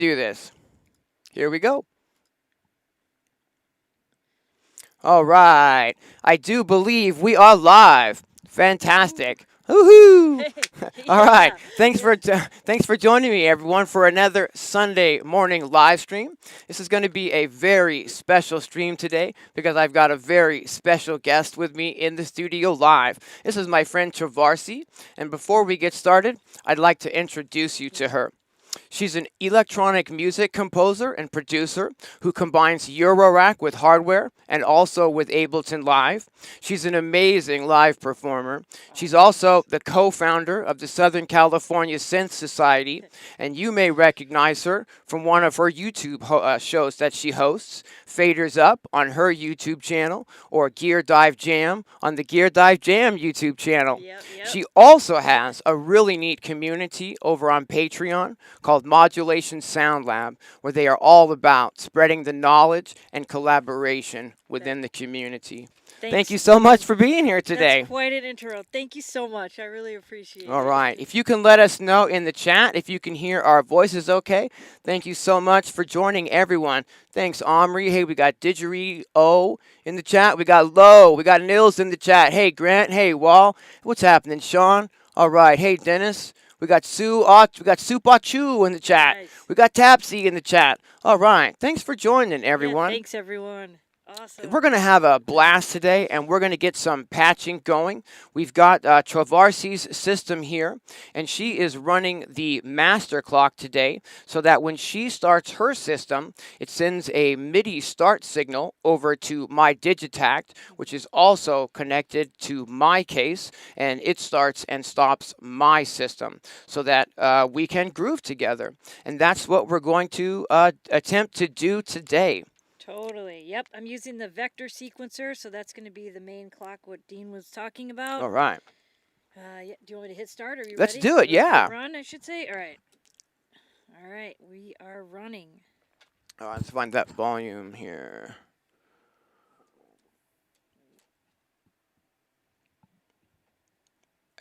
do this. Here we go. All right. I do believe we are live. Fantastic. Woohoo! All right. Thanks for joining me, everyone, for another Sunday morning live stream. This is going to be a very special stream today because I've got a very special guest with me in the studio live. This is my friend Trovarsi, and before we get started, I'd like to introduce you to her. She's an electronic music composer and producer who combines Eurorack with hardware and also with Ableton Live. She's an amazing live performer. She's also the co-founder of the Southern California Synth Society, and you may recognize her from one of her YouTube shows that she hosts, Faders Up on her YouTube channel, or Gear Dive Jam on the Gear Dive Jam YouTube channel. Yep. She also has a really neat community over on Patreon called Modulation Sound Lab, where they are all about spreading the knowledge and collaboration within the community. Thank you so much for being here today. That's quite an intro. Thank you so much. I really appreciate it. All right. If you can let us know in the chat if you can hear our voices okay. Thank you so much for joining, everyone. Thanks, Omri. Hey, we got Didgeridoo in the chat. We got Lo. We got Nils in the chat. Hey, Grant. Hey, Wall. What's happening, Sean? All right. Hey, Dennis. We got Supachu in the chat. Nice. We got Tapsy in the chat. All right. Thanks for joining, everyone. Yeah, thanks, everyone. Awesome. We're going to have a blast today, and we're going to get some patching going. We've got Trovarsi's system here, and she is running the master clock today so that when she starts her system, it sends a MIDI start signal over to my Digitakt, which is also connected to my case, and it starts and stops my system so that we can groove together. And that's what we're going to attempt to do today. Totally. Yep. I'm using the vector sequencer, so that's going to be the main clock what Dean was talking about. All right. Yeah, do you want me to hit start? Are you Let's ready? do it, yeah. Run, I should say. All right. All right. We are running. Oh, let's find that volume here.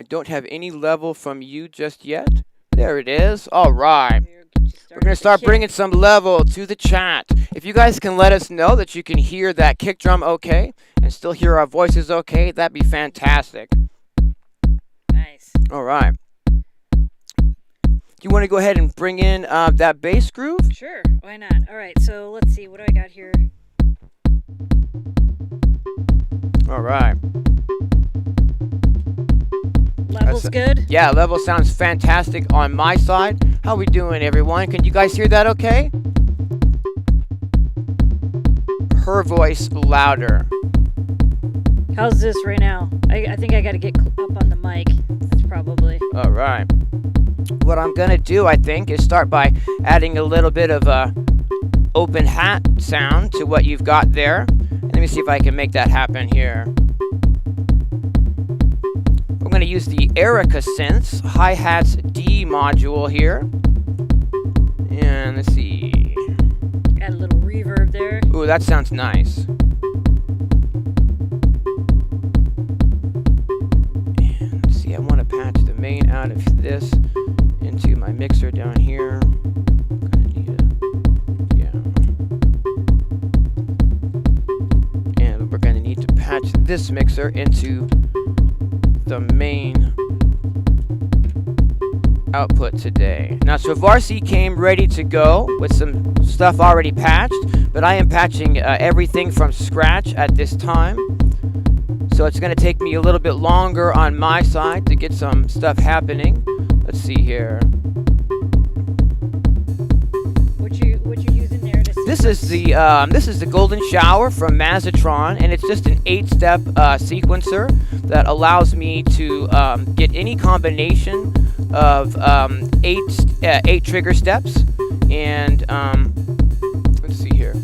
I don't have any level from you just yet. There it is. All right. We're going to start bringing some level to the chat. If you guys can let us know that you can hear that kick drum okay and still hear our voices okay, that'd be fantastic. Nice. All right. Do you want to go ahead and bring in that bass groove? Sure. Why not? All right. So let's see. What do I got here? All right. Level's good? Yeah, level sounds fantastic on my side. How we doing, everyone? Can you guys hear that okay? Her voice louder. How's this right now? I think I got to get up on the mic. That's probably. All right. What I'm going to do, I think, is start by adding a little bit of a open hat sound to what you've got there. Let me see if I can make that happen here. I'm going to use the Erica Synths hi-hats D module here. And let's see. Got a little reverb there. Ooh, that sounds nice. And let's see, I want to patch the main out of this into my mixer down here. Gonna need and we're going to need to patch this mixer into the main output today. Now, Trovarsi came ready to go with some stuff already patched, but I am patching everything from scratch at this time. So it's going to take me a little bit longer on my side to get some stuff happening. Let's see here. What you using there to This is the Golden Shower from Mazatron, and it's just an 8-step sequencer that allows me to get any combination of 8 trigger steps. And let's see here.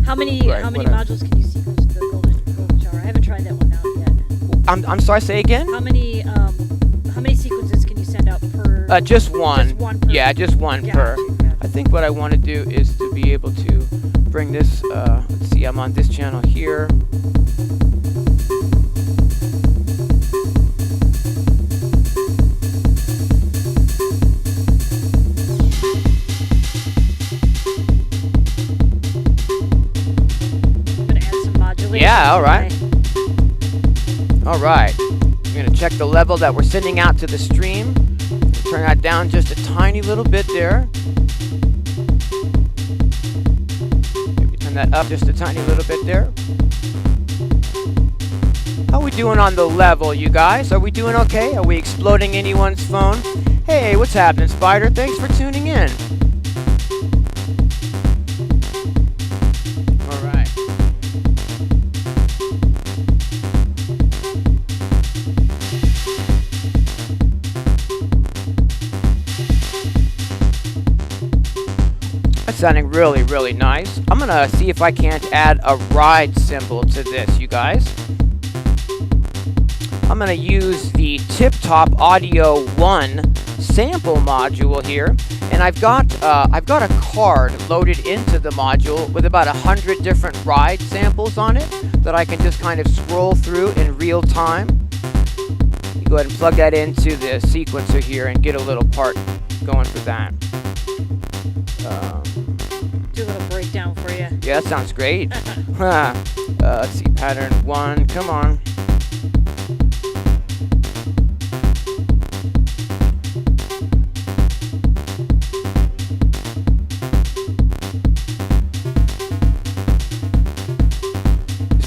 How many modules can you sequence the Golden Shower? I haven't tried that one out yet. I'm sorry. Say again. How many sequences can you send out per? Just one. Just one per. Yeah, just one per. I think what I want to do is to be able to bring this. Let's see. I'm on this channel here. Yeah, all right. All right. I'm going to check the level that we're sending out to the stream. Turn that down just a tiny little bit there. Maybe turn that up just a tiny little bit there. How are we doing on the level, you guys? Are we doing okay? Are we exploding anyone's phone? Hey, what's happening, Spider? Thanks for tuning in. All right. That's sounding really, really nice. I'm gonna see if I can't add a ride cymbal to this, you guys. I'm gonna use the Tip Top Audio 1 sample module here, and I've got a card loaded into the module with about 100 different ride samples on it that I can just kind of scroll through in real time. You go ahead and plug that into the sequencer here and get a little part going for that. Do a little breakdown for you. Yeah, that sounds great. Let's see, pattern 1, come on.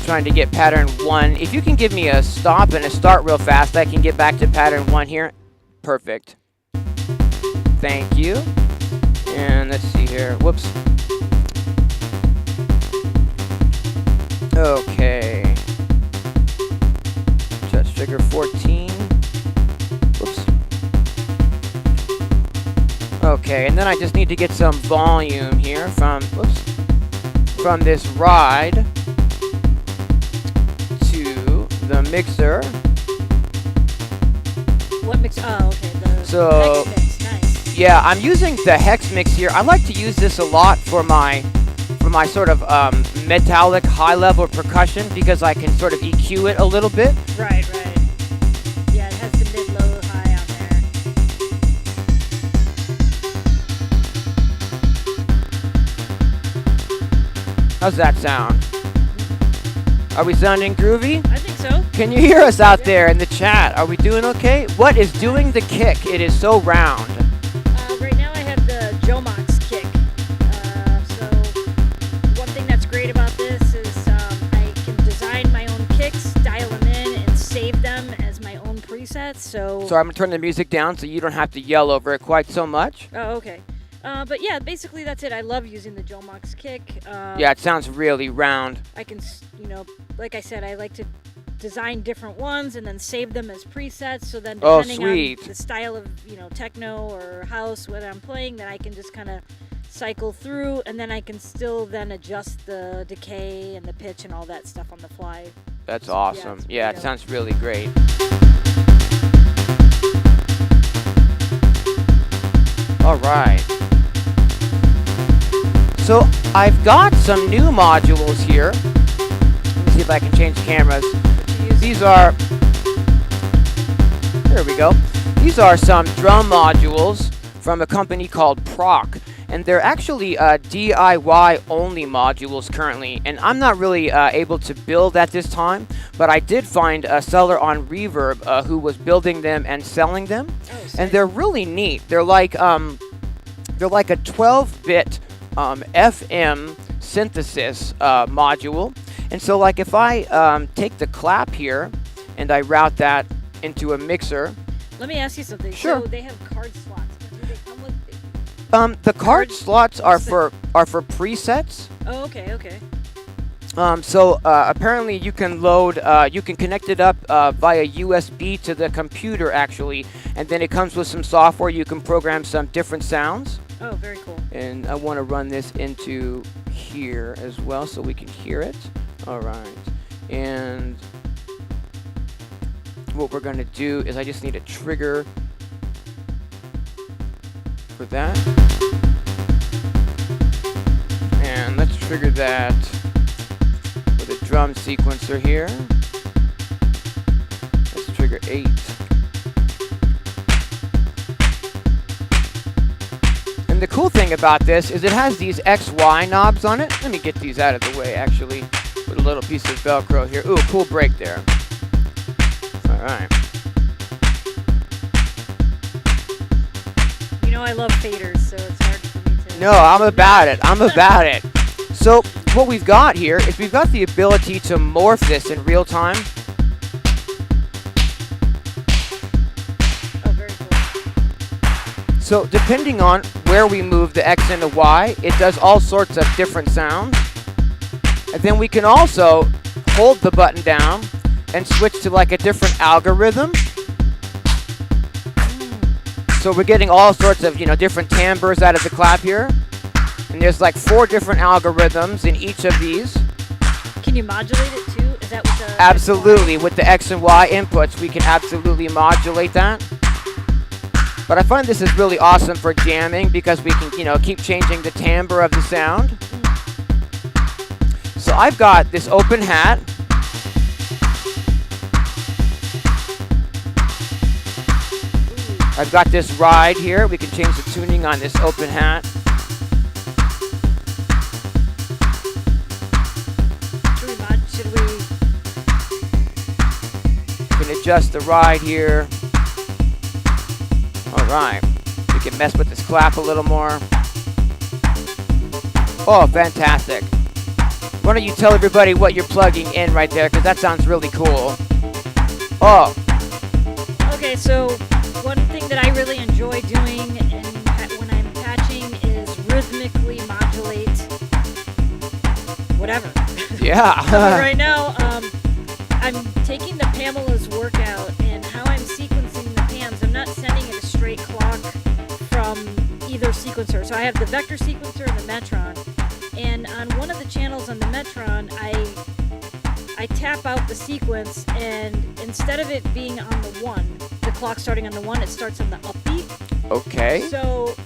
Trying to get pattern 1. If you can give me a stop and a start real fast, I can get back to pattern 1 here. Perfect. Thank you. And let's see here. Whoops. Okay. Just trigger 14. Whoops. Okay, and then I just need to get some volume here from this ride the mixer. What mix? Oh, okay. The so, hex mix. Nice. Yeah, I'm using the hex mix here. I like to use this a lot for my sort of metallic high-level percussion because I can sort of EQ it a little bit. Right. Yeah, it has the mid, low, high on there. How's that sound? Are we sounding groovy? I think so. Can you hear us out there in the chat? Are we doing okay? What is doing the kick? It is so round. Right now I have the Jomox kick. So one thing that's great about this is I can design my own kicks, dial them in, and save them as my own presets. So I'm going to turn the music down so you don't have to yell over it quite so much. Oh, okay. But yeah, basically that's it. I love using the Jomox kick. Yeah, it sounds really round. I can, like I said, I like to design different ones and then save them as presets. So then depending on the style of, techno or house, what I'm playing, then I can just kind of cycle through, and then I can still then adjust the decay and the pitch and all that stuff on the fly. That's awesome. Yeah, it sounds really great. All right. So I've got some new modules here. Let me see if I can change cameras. These are, there we go. These are some drum modules from a company called Prok. And they're actually DIY only modules currently. And I'm not really able to build at this time, but I did find a seller on Reverb who was building them and selling them. And they're really neat. They're like a 12-bit FM synthesis module. And so like if I take the clap here and I route that into a mixer. Let me ask you something. Sure. So they have card slots. Do they come with the card slots are for presets. Oh, okay. So apparently you can load, you can connect it up via USB to the computer actually, and then it comes with some software. You can program some different sounds. Oh, very cool. And I want to run this into here as well so we can hear it. All right. And what we're going to do is I just need a trigger for that. And let's trigger that with a drum sequencer here. Let's trigger 8. And the cool thing about this is it has these XY knobs on it. Let me get these out of the way, actually. Put a little piece of Velcro here. Ooh, cool break there. All right. You know I love faders, so it's hard for me to... No, I'm about it. I'm about it. So what we've got here is we've got the ability to morph this in real time. Oh, very cool. So depending on where we move the X and the Y, it does all sorts of different sounds. And then we can also hold the button down and switch to like a different algorithm. So we're getting all sorts of, different timbres out of the clap here. And there's like 4 different algorithms in each of these. Can you modulate it too? Is that what the... Absolutely. With the X and Y inputs, we can absolutely modulate that. But I find this is really awesome for jamming because we can, keep changing the timbre of the sound. So I've got this open hat. I've got this ride here. We can change the tuning on this open hat. Should we... We can adjust the ride here. All right. We can mess with this clap a little more. Oh, fantastic. Why don't you tell everybody what you're plugging in right there, because that sounds really cool. Oh. Okay, so one thing that I really enjoy doing when I'm patching is rhythmically modulate whatever. Yeah. Right now, I'm taking the Pamela's workout, and how I'm sequencing the pans, I'm not sending it a straight clock from either sequencer. So I have the vector sequencer and the Metron. And on one of the channels on the Metron, I tap out the sequence, and instead of it being on the 1, the clock starting on the 1, it starts on the upbeat. Okay. So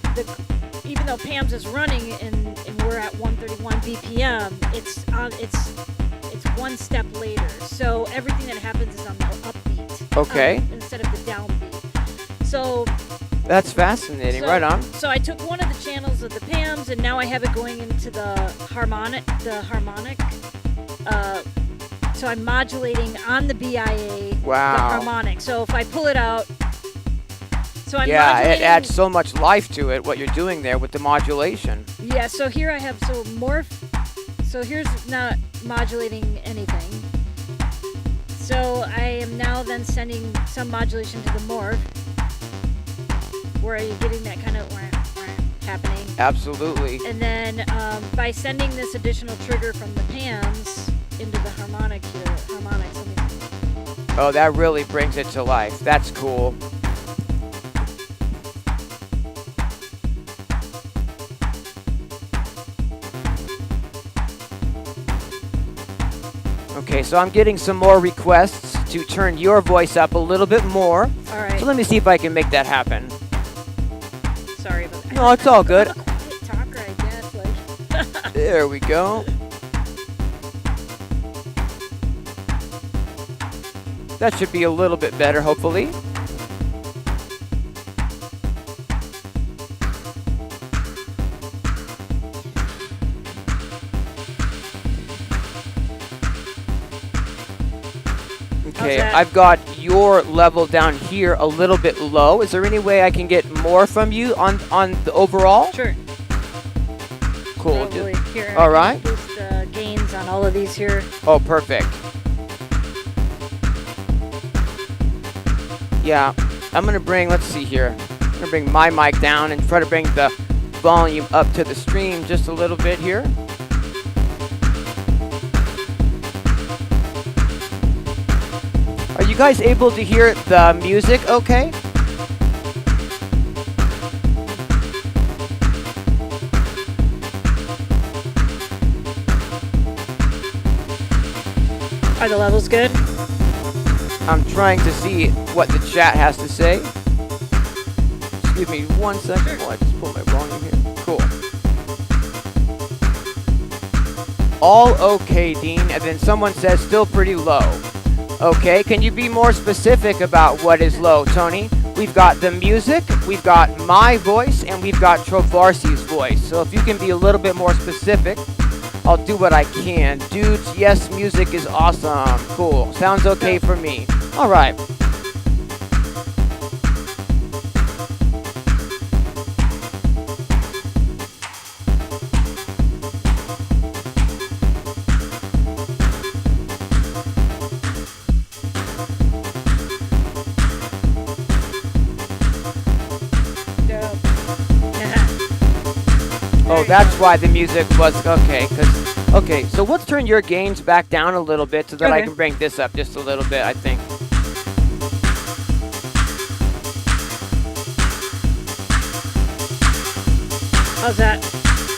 even though Pam's is running and we're at 131 BPM, it's one step later. So everything that happens is on the upbeat. Okay. Instead of the downbeat. So that's fascinating. Right on. So I took one of the channels of the Pams, and now I have it going into the harmonic. So I'm modulating on the BIA. Wow. The harmonic. So if I pull it out, so I'm yeah, modulating. It adds so much life to it. What you're doing there with the modulation. Yeah. So here I have morph. So here's not modulating anything. So I am now then sending some modulation to the morph. Where are you getting that kind of happening? Absolutely. And then by sending this additional trigger from the Pams into the harmonics. Oh, that really brings it to life. That's cool. Okay, so I'm getting some more requests to turn your voice up a little bit more. All right. So let me see if I can make that happen. Sorry about that. No, it's all good. I'm a quiet talker, I guess. Like. There we go. That should be a little bit better, hopefully. Okay, I've got your level down here a little bit low. Is there any way I can get more from you on the overall? Sure. Cool. Here, all right. Boost the gains on all of these here. Oh, perfect. Yeah, I'm gonna bring, let's see here. I'm gonna bring my mic down and try to bring the volume up to the stream just a little bit here. Are you guys able to hear the music okay? Are the levels good? I'm trying to see what the chat has to say. Excuse me 1 second while I just pull my volume here. Cool. All okay, Dean. And then someone says still pretty low. Okay, can you be more specific about what is low, Tony? We've got the music, we've got my voice, and we've got Trovarsi's voice. So if you can be a little bit more specific, I'll do what I can. Dudes, yes, music is awesome. Cool. Sounds okay for me. All right. Oh, that's why the music was okay. Okay, so let's turn your gains back down a little bit so that I can bring this up just a little bit, I think. How's that?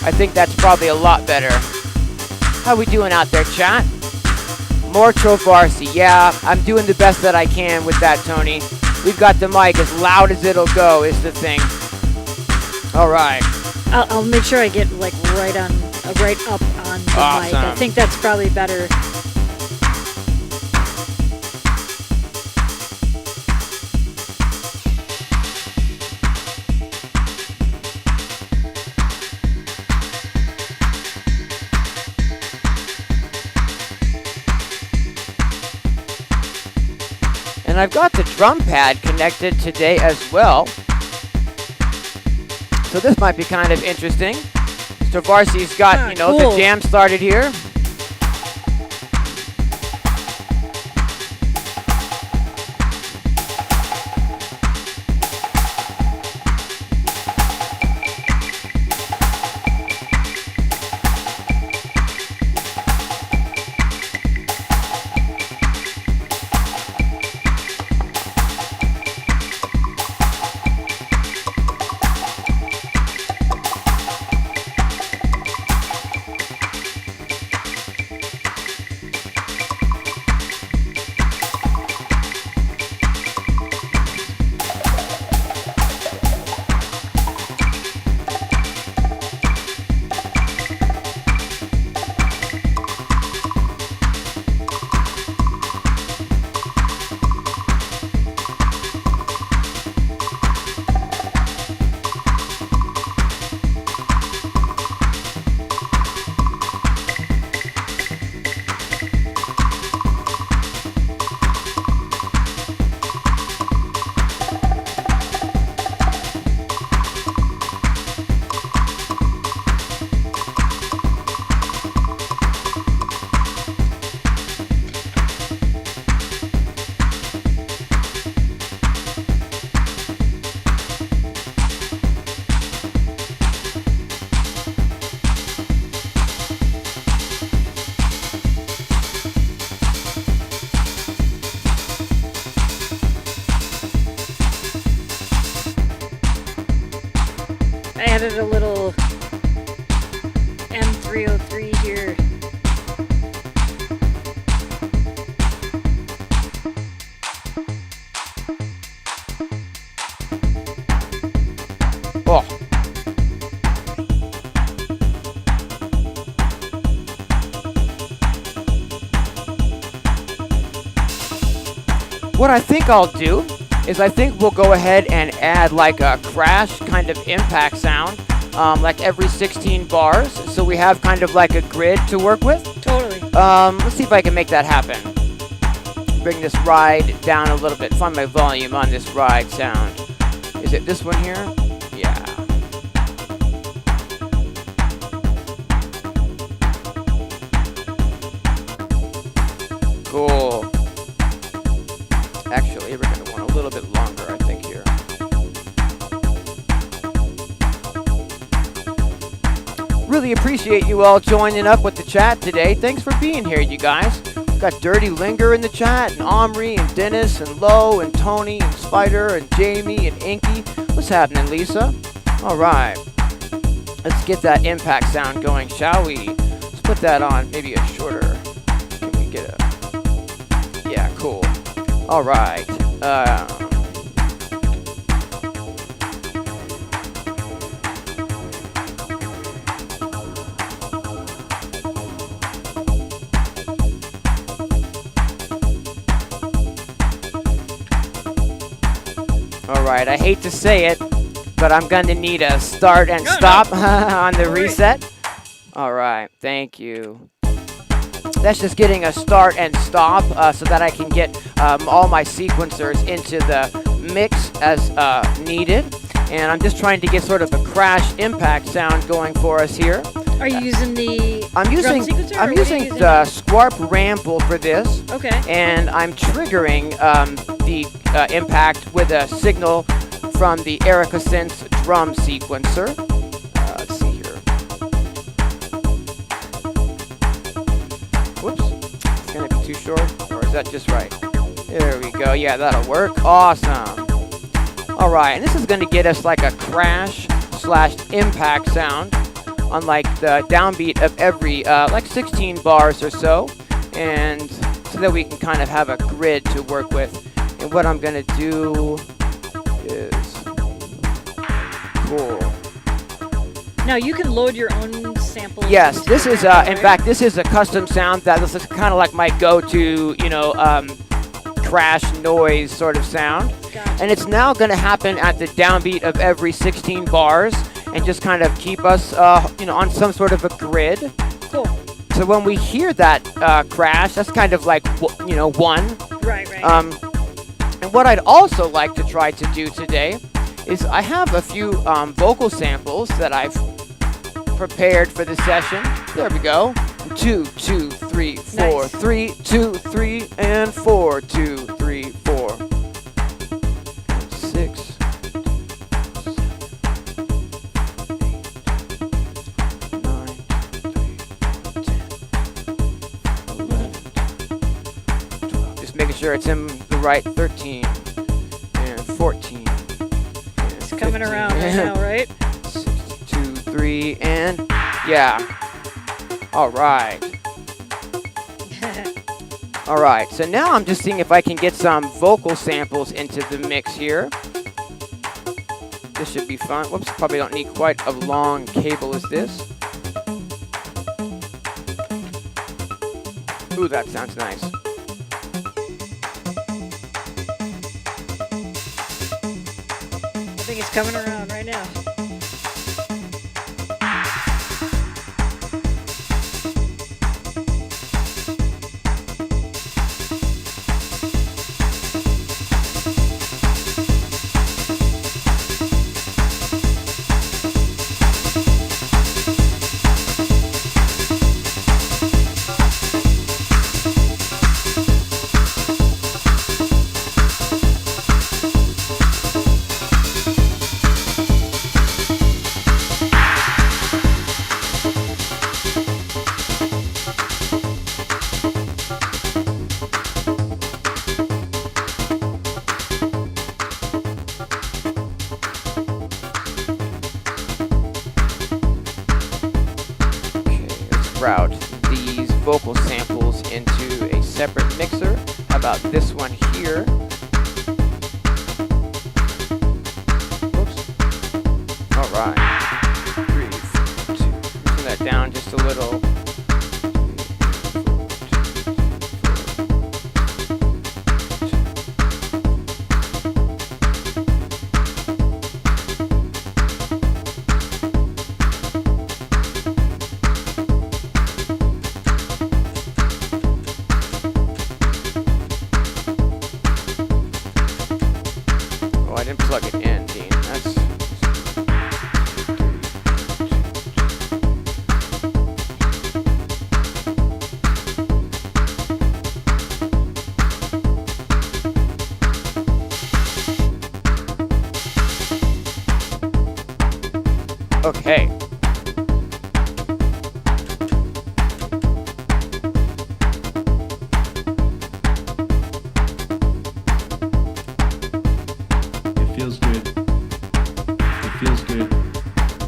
I think that's probably a lot better. How we doing out there, chat? More Trovarsi. Yeah, I'm doing the best that I can with that, Tony. We've got the mic as loud as it'll go is the thing. All right. I'll make sure I get like right up on the mic. I think that's probably better. And I've got the drum pad connected today as well. So this might be kind of interesting. Trovarsi's got, cool. the jam started here. I added a little M303 here. Oh. What I think I'll do is I think we'll go ahead and add like a crash kind of impact sound, like every 16 bars, so we have kind of like a grid to work with. Totally. Let's see if I can make that happen. Bring this ride down a little bit. Find my volume on this ride sound. Is it this one here? Yeah. Cool. Actually, we're going to want a little bit longer, I think, here. Really appreciate you all joining up with the chat today. Thanks for being here, you guys. We've got Dirty Linger in the chat, and Omri, and Dennis, and Lo, and Tony, and Spider, and Jamie, and Inky. What's happening, Lisa? All right. Let's get that impact sound going, shall we? Let's put that on maybe a shorter. Can we get a... Yeah, cool. All right. All right. I hate to say it, but I'm going to need a start and stop on the reset. All right, thank you. That's just getting a start and stop so that I can get all my sequencers into the mix as needed. And I'm just trying to get sort of a crash impact sound going for us here. Are you using the I'm using drum sequencer, I'm or what are you using the Squarp Ramble for this. Okay. And I'm triggering the impact with a signal from the Electronisounds drum sequencer. Let's see here. Whoops. It's gonna be too short, or is that just right? There we go. Yeah, that'll work. Awesome. All right, and this is gonna get us like a crash / impact sound on like the downbeat of every like 16 bars or so, and so that we can kind of have a grid to work with. And what I'm gonna do is cool. Now you can load your own samples. Yes, this is in right? fact this is a custom sound that this is kind of like my go-to, crash noise sort of sound. Gotcha. And it's now going to happen at the downbeat of every 16 bars and just kind of keep us, on some sort of a grid. Cool. So when we hear that crash, that's kind of like, one. Right. And what I'd also like to try to do today is I have a few vocal samples that I've prepared for the session. There we go. 2, 2, 3, 4, Nice. 3, 2, 3, and 4, 2, 3, 4. 6. 9, 10, 11, 12. Just making sure it's in the right 13 and 14. It's coming around right now, right? 6, 2, 3, and yeah. All right. All right, so now I'm just seeing if I can get some vocal samples into the mix here. This should be fun. Whoops, probably don't need quite a long cable as this. Ooh, that sounds nice. I think it's coming around right now. Route these vocal samples into a separate mixer. How about this one here? Whoops. All right. 3, 4, 2. Turn that down just a little. 3. Okay. It feels good. It feels good.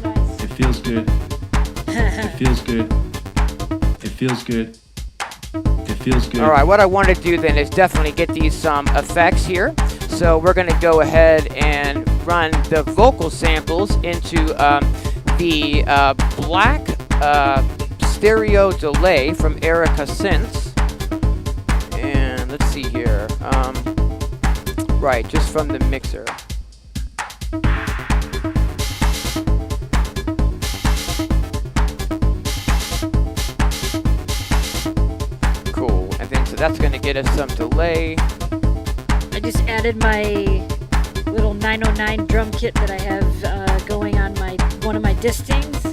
Nice. It feels good. It feels good. It feels good. It feels good. All right, what I want to do then is definitely get these effects here. So we're going to go ahead and run the vocal samples into the black stereo delay from Electronisounds. And let's see here. Right, just from the mixer. that's going to get us some delay. I just added my little 909 drum kit that I have going on one of my distings,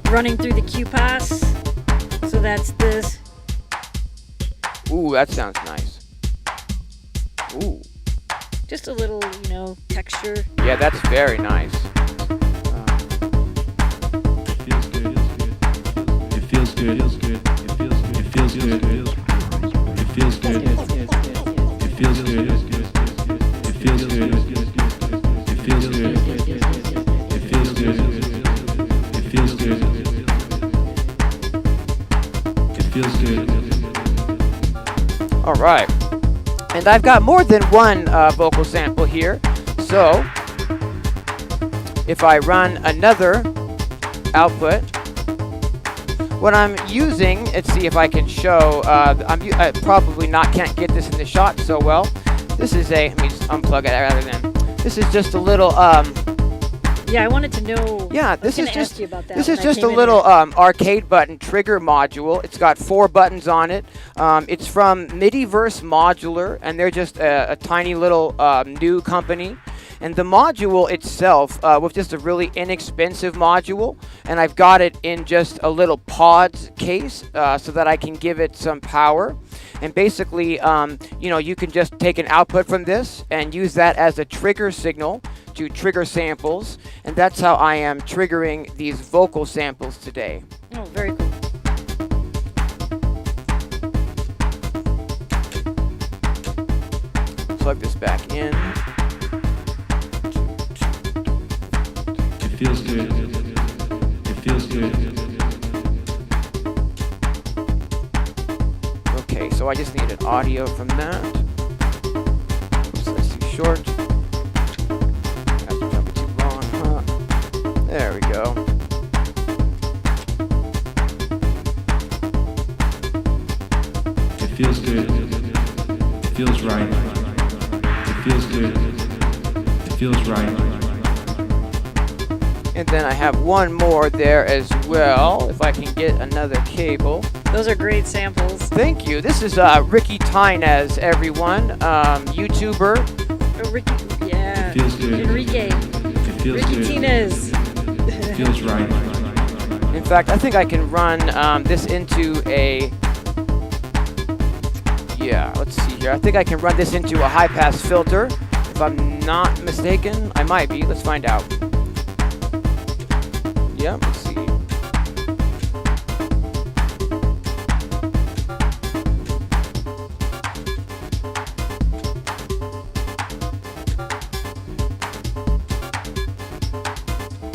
running through the QPAS. So that's this. Ooh, that sounds nice. Ooh. Just a little, texture. Yeah, that's very nice. It feels good. It feels good. It feels good. It feels good. It feels good. It feels good. It feels good. It feels good. It feels good. It feels good. It feels good. All right. And I've got more than one vocal sample here. So if I run another output, what I'm using, let's see if I can show, I probably can't get this in the shot so well. This is let me just unplug it rather than, this is just a little, yeah, I wanted to know. Yeah, this is just, ask you about that this when is I just came a in little here. arcade button trigger module. It's got 4 buttons on it. It's from Midiverse Modular, and they're just a tiny little new company. And the module itself was just a really inexpensive module, and I've got it in just a little pods case so that I can give it some power. And basically, you can just take an output from this and use that as a trigger signal to trigger samples, and that's how I am triggering these vocal samples today. Oh, very cool. Plug this back in. It feels good. It feels good. Okay, so I just need an audio from that. Oops, that's too short. That's probably too long, huh? There we go. It feels good. It feels right. It feels good. It feels right. And then I have one more there as well, if I can get another cable. Those are great samples. Thank you. This is Ricky Tinez, everyone. YouTuber. Oh, Ricky, yeah. It feels good. Enrique. It feels Ricky good. Tinez. It feels right. In fact, I think I can run this into a... Yeah, let's see here. I think I can run this into a high-pass filter. If I'm not mistaken, I might be. Let's find out. Yeah, let's see.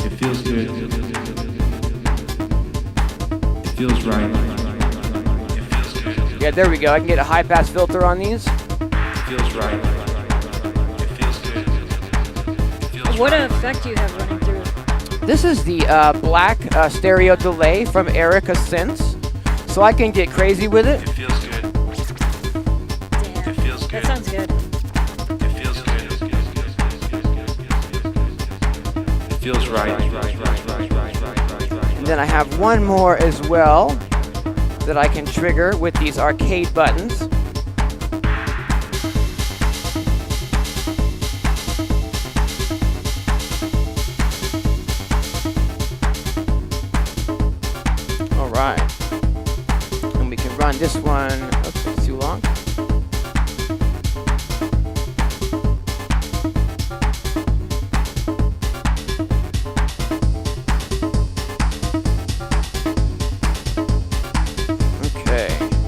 It feels good. It feels right. It feels good. Yeah, there we go. I can get a high-pass filter on these. It feels right. It feels good. It feels What right. effect do you have running through? This is the black stereo delay from Erica Synths. So I can get crazy with it. It feels good. Damn. It feels good. That sounds good. It feels good. It feels right. And then I have one more as well that I can trigger with these arcade buttons. All right. And we can run this one. Oops, it's too long.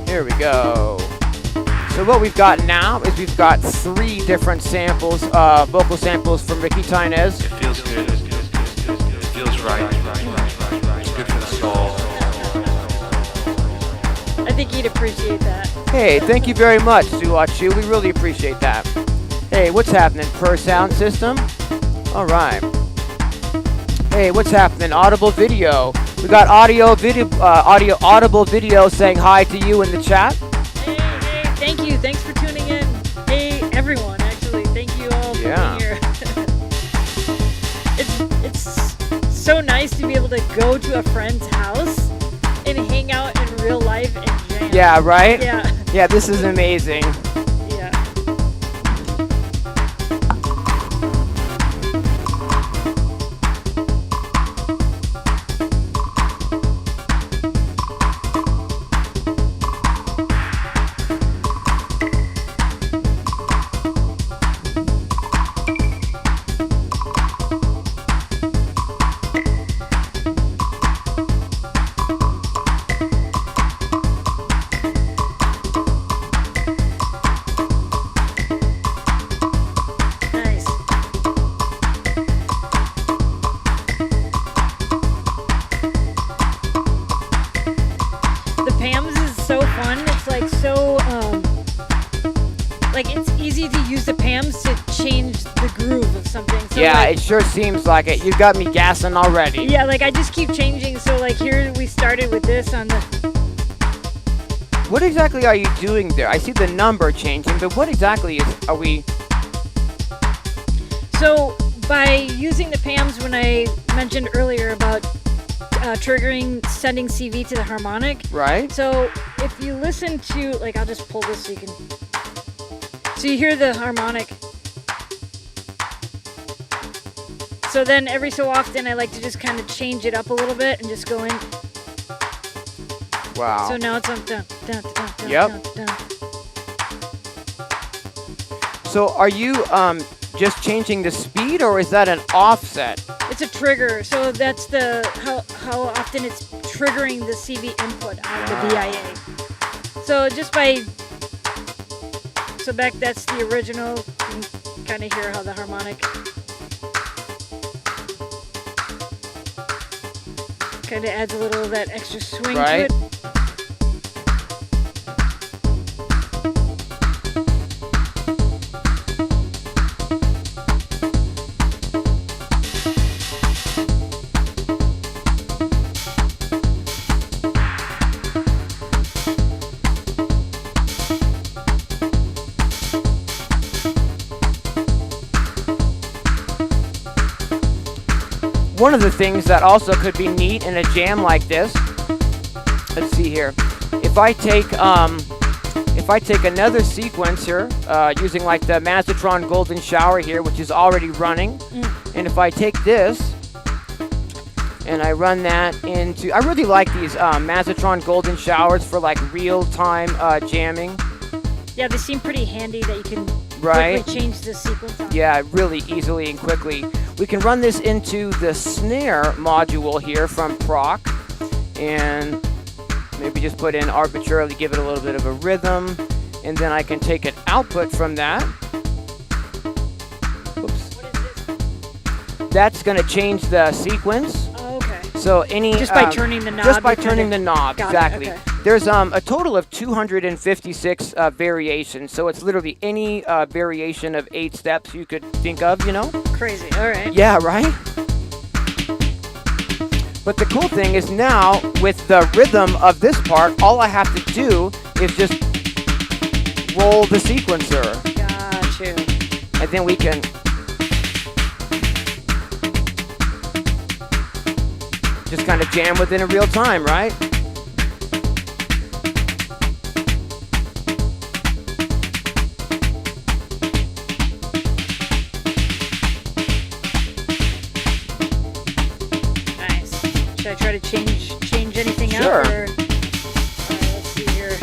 Here we go. So what we've got now is we've got 3 different samples, vocal samples from Ricky Tinez. It feels good. It feels right. It's good for the soul. I think he'd appreciate that. Hey, thank you very much, Suachu. We really appreciate that. Hey, what's happening, Per Sound System? All right. Hey, what's happening, Audible Video? We got audible video saying hi to you in the chat. Hey, thank you. Thanks for tuning in. Hey, everyone, actually, thank you all for being here. It's so nice to be able to go to a friend's house and hang out in real life and jam. Yeah, right? Yeah. Yeah, this is amazing. Yeah. Nice. The PAMS is so fun. It's like so, like it's easy to use the PAMS to change the groove of something. So Yeah, like, it sure seems like it. You got me gassing already. yeah, like I just keep changing. So like here we started with this on the, What exactly are you doing there? I see the number changing, but what exactly are we? so by using the PAMS when I mentioned earlier about triggering sending CV to the harmonic. Right? So if you listen to, like I'll just pull this so you can, so you hear the harmonic. So then every so often I like to just kind of change it up a little bit and just go in. Wow. So now it's on dun, dun, dun, dun, Yep. dun, dun. So are you just changing the speed, or is that an offset? It's a trigger, so that's the how often it's triggering the CV input on the DIA. So just by that's the original. You can kind of hear how the harmonic kind of adds a little of that extra swing Right. to it. One of the things that also could be neat in a jam like this, let's see here. If I take another sequencer using like the Mazatron Golden Shower here, which is already running, and if I take this and I run that into, I really like these Mazatron Golden Showers for like real-time jamming. Yeah, they seem pretty handy that you can Right. quickly change the sequence on. Yeah, really easily and quickly. We can run this into the snare module here from Prok, and maybe just put in arbitrarily, give it a little bit of a rhythm, and then I can take an output from that. Oops. What is this? That's going to change the sequence. Oh, okay. So any Just by turning the knob. just by you kinda- turning the knob, Got it, exactly. okay. There's a total of 256 variations, so it's literally any variation of 8 steps you could think of, you know? Crazy. All right. Yeah, right? But the cool thing is now, with the rhythm of this part, all I have to do is just roll the sequencer, Got you. and then we can just kind of jam with it in real time, right? Nice. Should I try to change anything Sure. out? Or? All right, let's see here.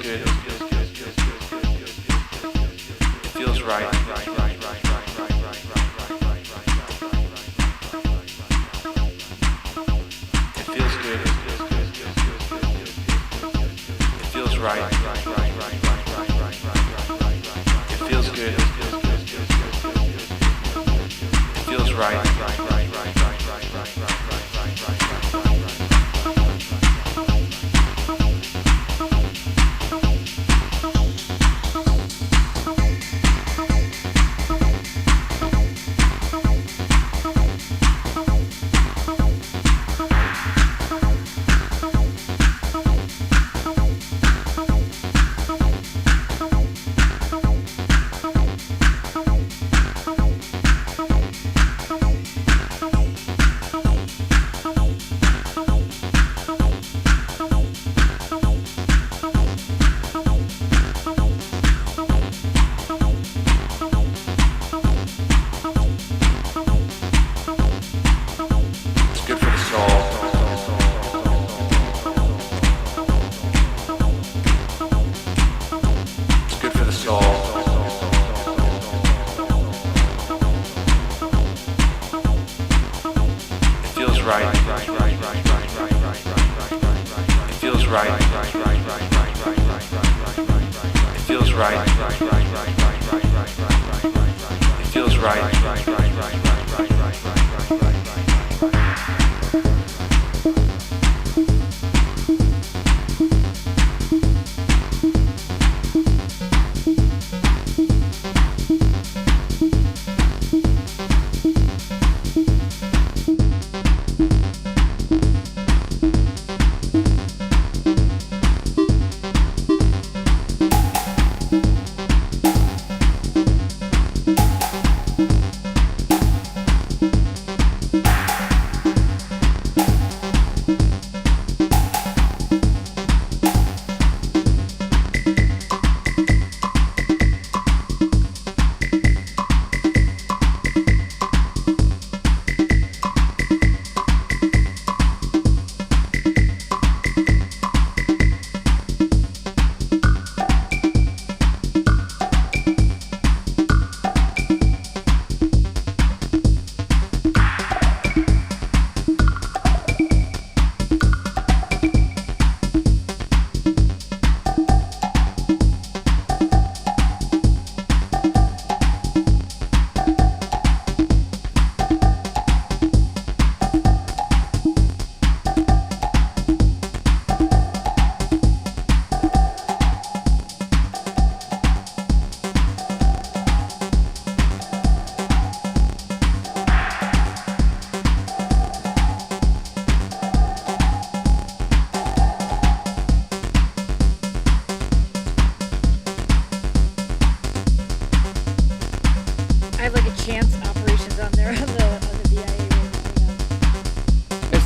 good. It feels right. It feels good. It feels right. It feels good. It feels right.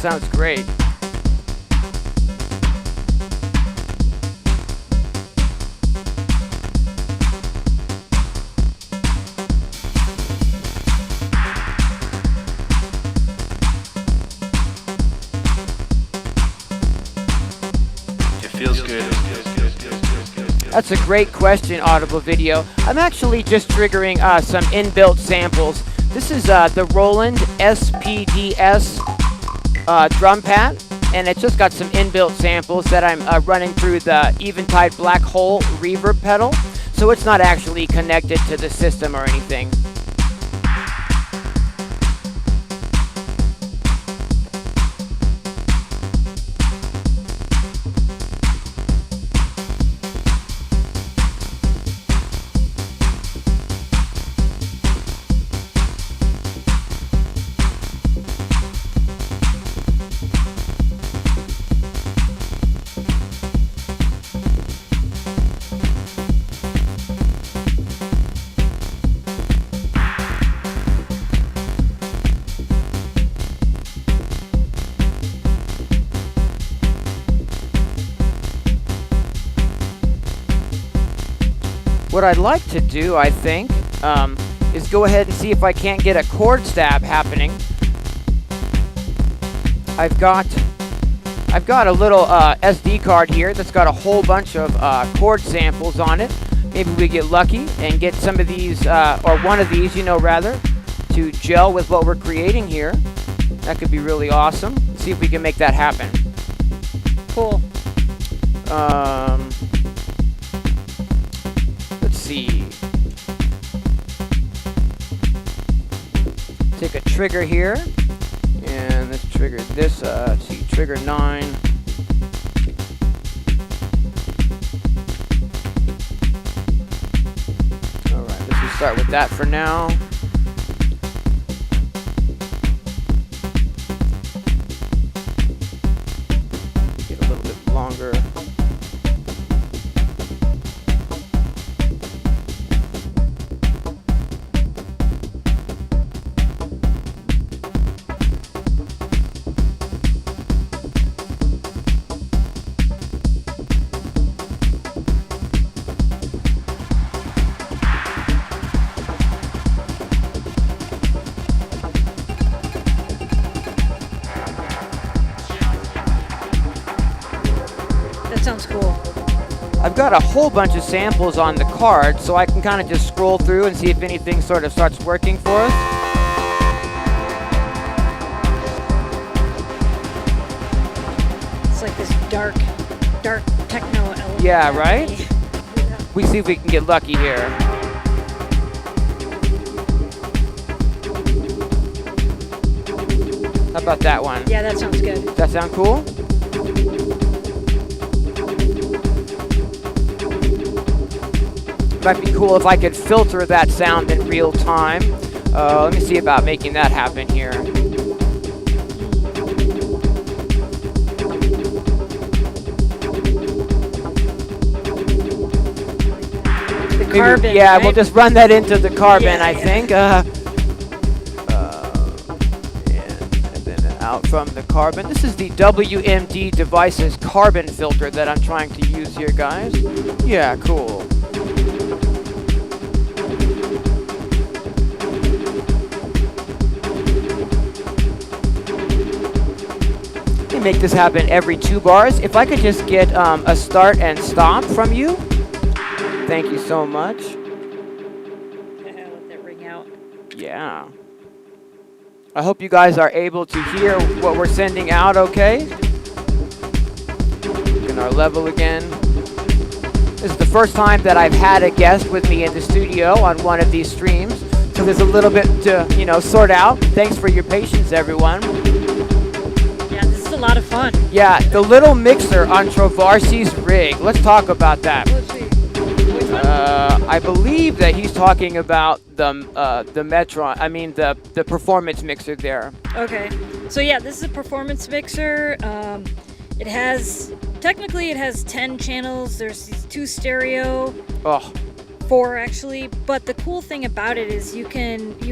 Sounds great. It feels good. That's a great question, Audible Video. I'm actually just triggering some inbuilt samples. This is the Roland SPDS drum pad, and it's just got some inbuilt samples that I'm running through the Eventide Black Hole reverb pedal, so it's not actually connected to the system or anything. What I'd like to do, I think, is go ahead and see if I can't get a chord stab happening. I've got I've got a little SD card here that's got a whole bunch of chord samples on it. Maybe we get lucky and get some of these, or one of these, rather, to gel with what we're creating here. That could be really awesome. See if we can make that happen. Cool. Let's see. Take a trigger here, and let's trigger this. Let's see, trigger 9. All right, let's just start with that for now. Get a little bit longer. Sounds cool. I've got a whole bunch of samples on the card, so I can kind of just scroll through and see if anything sort of starts working for us. It's like this dark techno element. Yeah, right? We see if we can get lucky here. How about that one? Yeah, that sounds good. Does that sound cool? Might be cool if I could filter that sound in real time. Let me see about making that happen here. The carbon. Maybe, yeah, right? we'll just run that into the carbon, Yeah, I yeah. think. And then out from the carbon. This is the WMD Devices carbon filter that I'm trying to use here, guys. Yeah, cool. Make this happen every 2 bars. If I could just get a start and stop from you. Thank you so much. Let that ring out. Yeah. I hope you guys are able to hear what we're sending out okay. Look at our level again. This is the first time that I've had a guest with me in the studio on one of these streams. So there's a little bit to, sort out. Thanks for your patience, everyone. A lot of fun. Yeah, the little mixer on Trovarsi's rig. Let's talk about that. I believe that he's talking about the Metron. I mean the performance mixer there. Okay, so yeah, this is a performance mixer. It has 10 channels. There's these 2 stereo. Oh. 4 actually, but the cool thing about it is you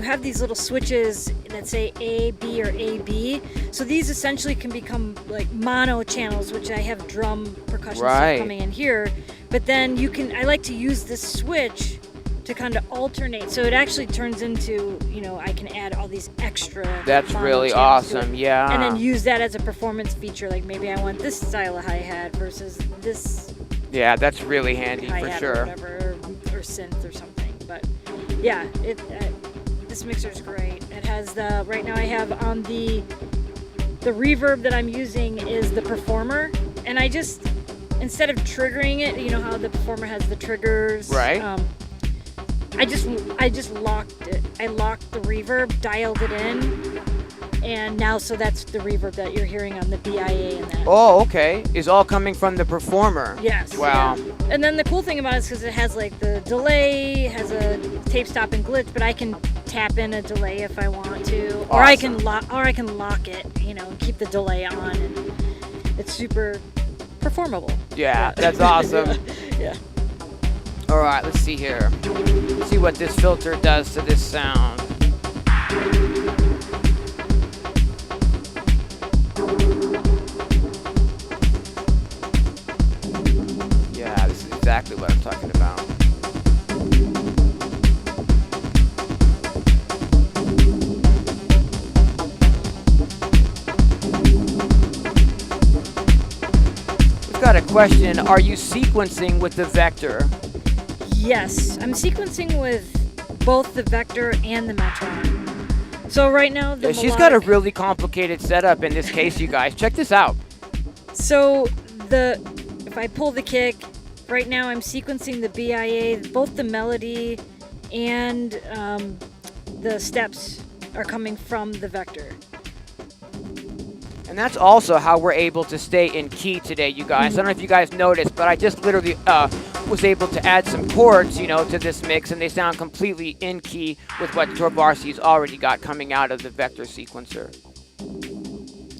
have these little switches that say A, B, or AB. So these essentially can become like mono channels, which I have drum percussion stuff coming in here. But then I like to use this switch to kind of alternate. So it actually turns into, I can add all these extra. That's really awesome, yeah. And then use that as a performance feature. Like maybe I want this style of hi-hat versus this. Yeah, that's really handy for sure. Or whatever, or synth or something. But yeah, this mixer's great. It has right now I have on the reverb that I'm using is the Performer, and I just, instead of triggering it, you know how the Performer has the triggers. Right. I just locked it. I locked the reverb, dialed it in, and now so that's the reverb that you're hearing on the BIA and that. Oh, okay. Is all coming from the Performer. Yes. Wow. Yeah. And then the cool thing about it is because it has like the delay, it has a tape stop and glitch, but I can tap in a delay if I want to, awesome. or I can lock it, and keep the delay on, and it's super performable. Yeah, that's awesome. Yeah. All right, let's see here. See what this filter does to this sound. Yeah, this is exactly what I'm talking about. got a question. Are you sequencing with the Vector? Yes, I'm sequencing with both the Vector and the Metron. So right now, the She's got a really complicated setup in this case, you guys. Check this out. So if I pull the kick, right now I'm sequencing the BIA, both the melody and the steps are coming from the Vector. And that's also how we're able to stay in key today, you guys. I don't know if you guys noticed, but I just literally was able to add some chords, to this mix, and they sound completely in key with what Trovarsi's already got coming out of the Vector sequencer.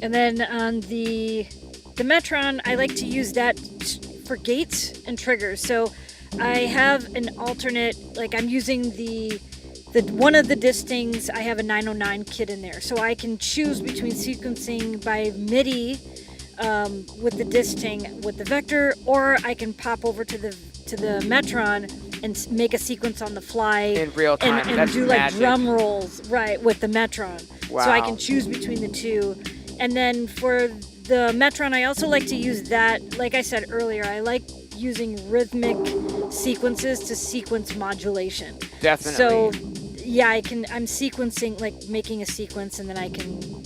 And then on the Metron, I like to use that for gates and triggers. So I have an alternate, like I'm using the one of the distings, I have a 909 kit in there, so I can choose between sequencing by MIDI with the disting with the Vector, or I can pop over to the Metron and make a sequence on the fly in real time and do magic. Like drum rolls with the Metron. Wow. So I can choose between the two. And then for the Metron, I also like to use that, like I said earlier, I like using rhythmic sequences to sequence modulation. Definitely. So yeah, I'm sequencing, like making a sequence, and then I can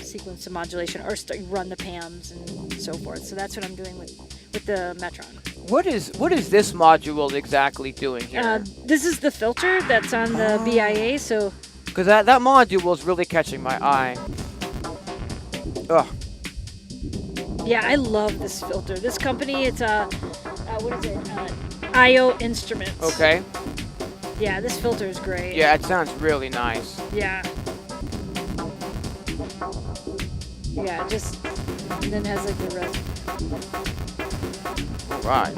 sequence the modulation or run the PAMs and so forth. So that's what I'm doing with the Metron. What is this module exactly doing here? This is the filter that's on the BIA. So because that module is really catching my eye. Ugh. Yeah, I love this filter. This company, it's what is it? IO Instruments. Okay. Yeah, this filter is great. Yeah, it sounds really nice. Yeah. Yeah, just, and then it has like the rest. All right.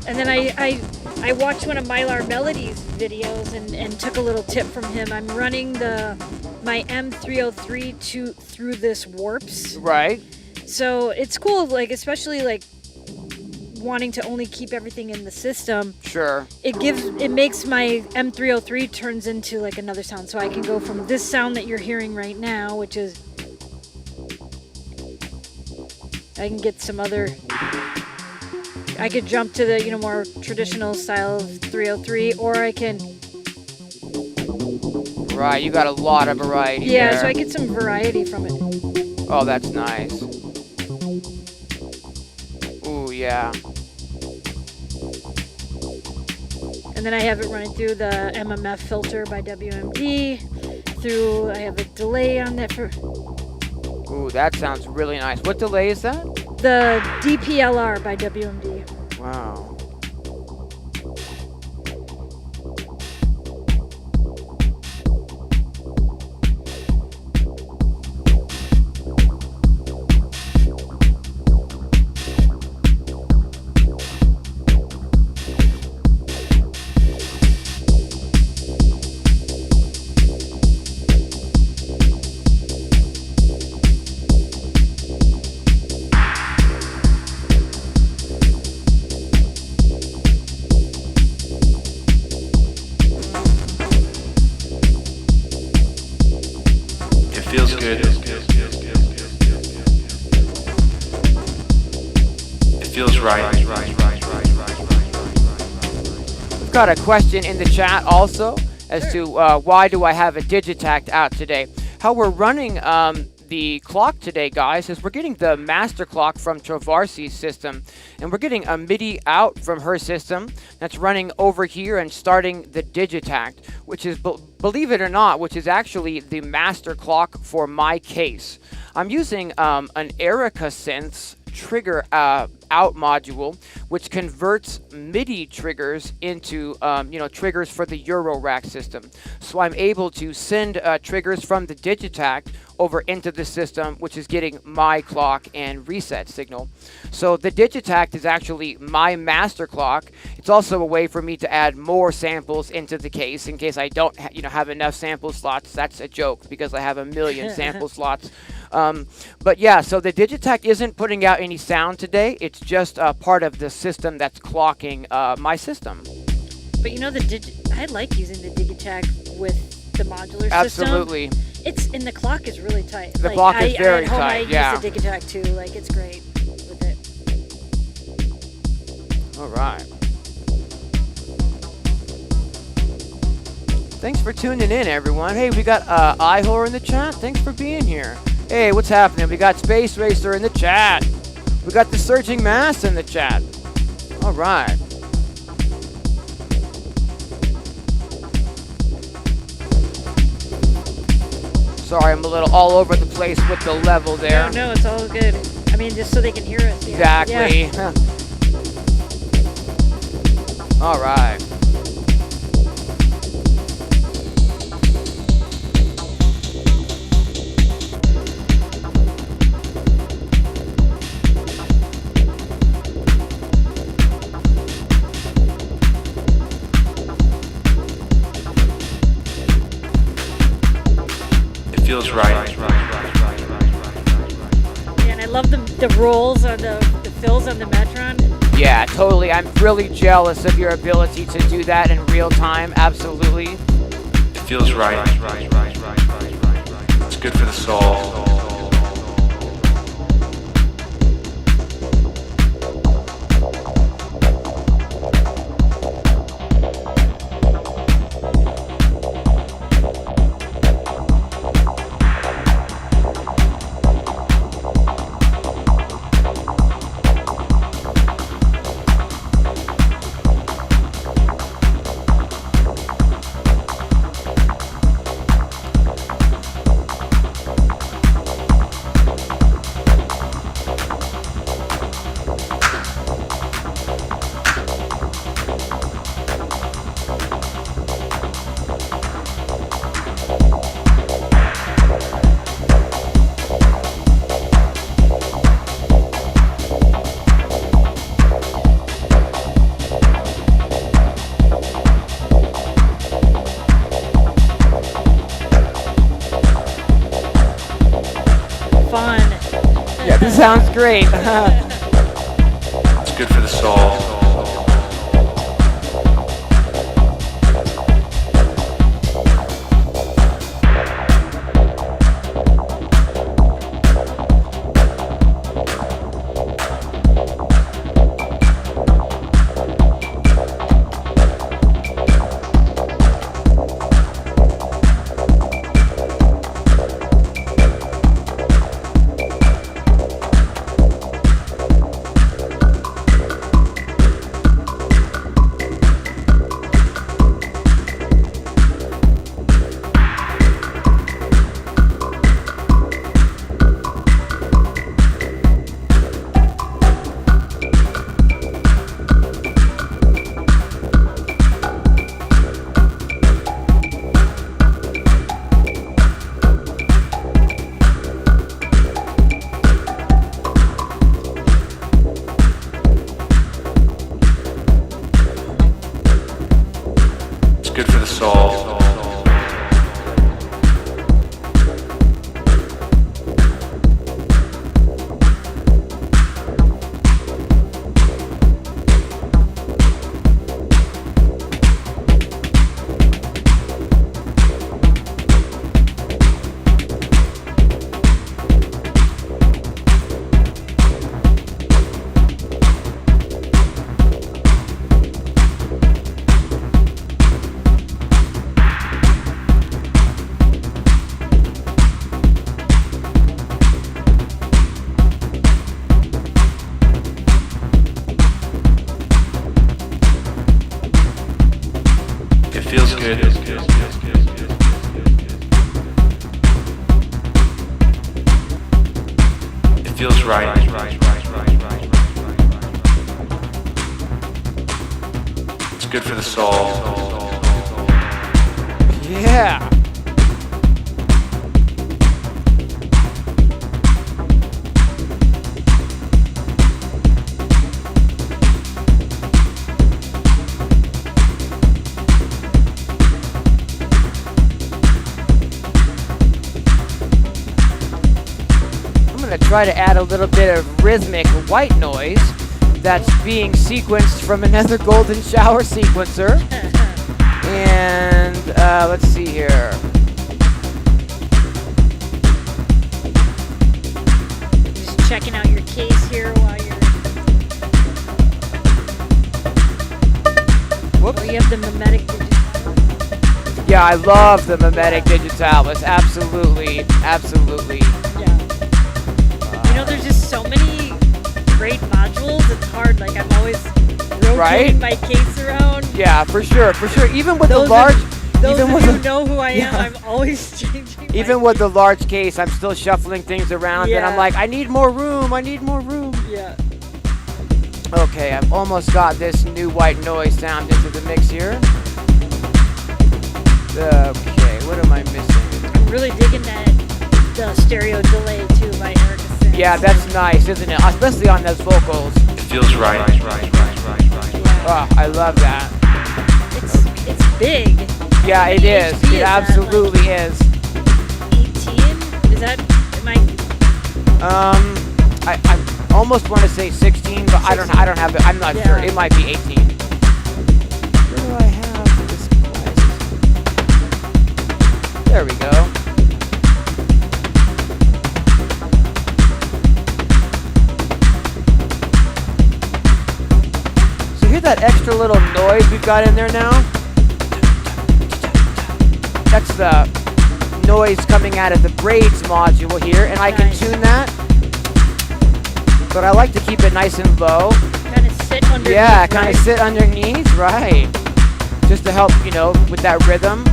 And then I watched one of Mylar Melody's videos and took a little tip from him. I'm running my M303 through this warps. Right. So it's cool, like especially like wanting to only keep everything in the system. Sure. It makes my M303 turns into like another sound. So I can go from this sound that you're hearing right now, which is, I can get some other, I could jump to the, more traditional style of 303, or I can. Right, you got a lot of variety Yeah, there. so I get some variety from it. Oh, that's nice. Ooh, yeah. And then I have it running through the MMF filter by WMD. I have a delay on that for. Ooh, that sounds really nice. What delay is that? The DPLR by WMD. Wow. Feels good. It feels right. We've got a question in the chat also as to why do I have a Digitakt out today. How we're running the clock today, guys, is we're getting the master clock from Trovarsi's system, and we're getting a MIDI out from her system that's running over here and starting the Digitakt, which is, believe it or not, which is actually the master clock for my case. I'm using an Erica Synths trigger out module, which converts MIDI triggers into triggers for the Eurorack system. So I'm able to send triggers from the Digitakt over into the system, which is getting my clock and reset signal. So the Digitakt is actually my master clock. It's also a way for me to add more samples into the case in case I don't have enough sample slots. That's a joke because I have a million sample slots. But yeah, so the Digitakt isn't putting out any sound today. It's just part of the system that's clocking my system. But I like using the Digitakt with the modular Absolutely. system. It's and the clock is really tight. The clock is very at home, tight. I Yeah. use the Digitakt too. Like it's great with it. All right. Thanks for tuning in, everyone. Hey, we got Ihor in the chat. Thanks for being here. Hey, what's happening? We got Space Racer in the chat. We got the Surging Mass in the chat. All right. Sorry, I'm a little all over the place with the level there. No, it's all good. I mean, just so they can hear us. Yeah. Exactly. Yeah. All right. Feels right. Yeah, and I love the rolls on the fills on the Metron. Yeah, totally. I'm really jealous of your ability to do that in real time. Absolutely. It feels right. It's good for the soul. Sounds great. It's good for the soul. feels right. It's good for the soul. Yeah. Try to add a little bit of rhythmic white noise that's being sequenced from another golden shower sequencer. And let's see here. checking out your case here while you're. Whoops. Oh, you have the mimetic Digitakt. Yeah, I love the mimetic Digitalis. Absolutely, absolutely. Yeah. You know, there's just so many great modules. It's hard. Like I'm always rotating Right? my case around. Yeah, for sure, for sure. Even with Those the large, Those even of with you the, who know who I am, Yeah. I'm always changing. even my with the large case, I'm still shuffling things around, and I'm Yeah. like, I need more room. I need more room. Yeah. Okay, I've almost got this new white noise sound into the mix here. Okay, what am I missing? I'm really digging the stereo delay too by Erickson. Yeah, that's nice, isn't it? Especially on those vocals. It feels right. Oh, I love that. It's big. Yeah, How it many is. HP It that, absolutely is. 18? Is that? Am I? I almost want to say 16, but I don't have it. I'm not sure. Yeah. It might be 18. Where do I have this place? There we go. So hear that extra little noise we've got in there now? That's the noise coming out of the braids module here, and I can Nice. tune that. But I like to keep it nice and low. Kind of sit underneath. Yeah, kind right? of sit underneath, right. Just to help, you know, with that rhythm.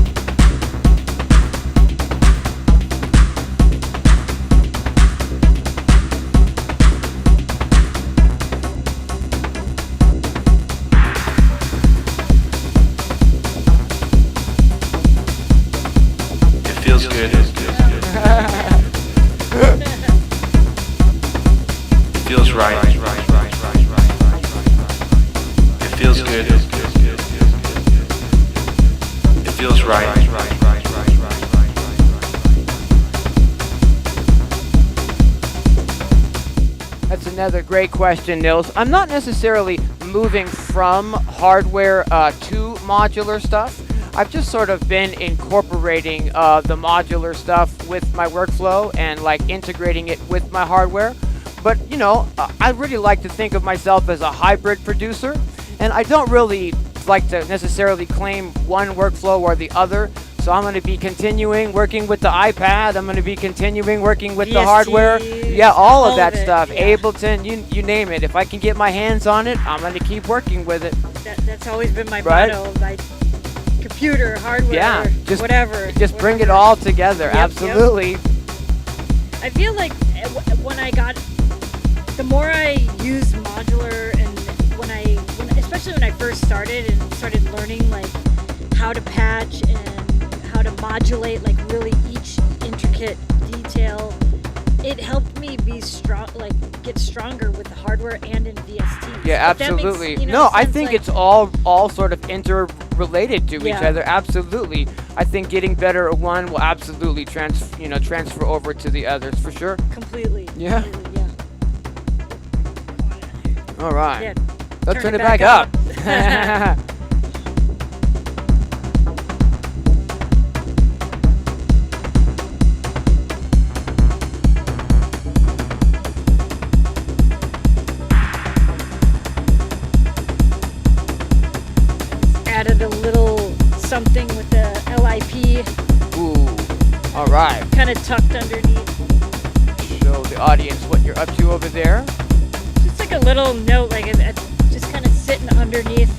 It feels good. It feels right. It feels good. It feels right. That's another great question, Nils. I'm not necessarily moving from hardware to modular stuff. I've just sort of been incorporating the modular stuff with my workflow and like integrating it with my hardware. But you know, I really like to think of myself as a hybrid producer, and I don't really like to necessarily claim one workflow or the other. So I'm going to be continuing working with the iPad. I'm going to be continuing working with the hardware. VST, Yeah, all of all that of it, stuff. yeah. Ableton, you name it. If I can get my hands on it, I'm going to keep working with it. That's always been my Right? motto. My computer, hardware, Yeah, just whatever. Just bring it whatever. all together. Yep, Absolutely. I feel like when I got, the more I used modular, and especially when I first started and started learning like how to patch and how to modulate like really each intricate detail, it helped me be strong, like get stronger with the hardware and in VST. Yeah, If that makes, absolutely. you know, No, I sense, think like- it's all sort of interrelated to each Yeah. other. Absolutely. I think getting better at one will absolutely transfer over to the others for sure. completely. Yeah. Completely, yeah. All right. Yeah. Let's turn it back up. Added a little something with the LIP Ooh. All right. kind of tucked underneath. Show the audience what you're up to over there. Just like a little note, like it's just kind of sitting underneath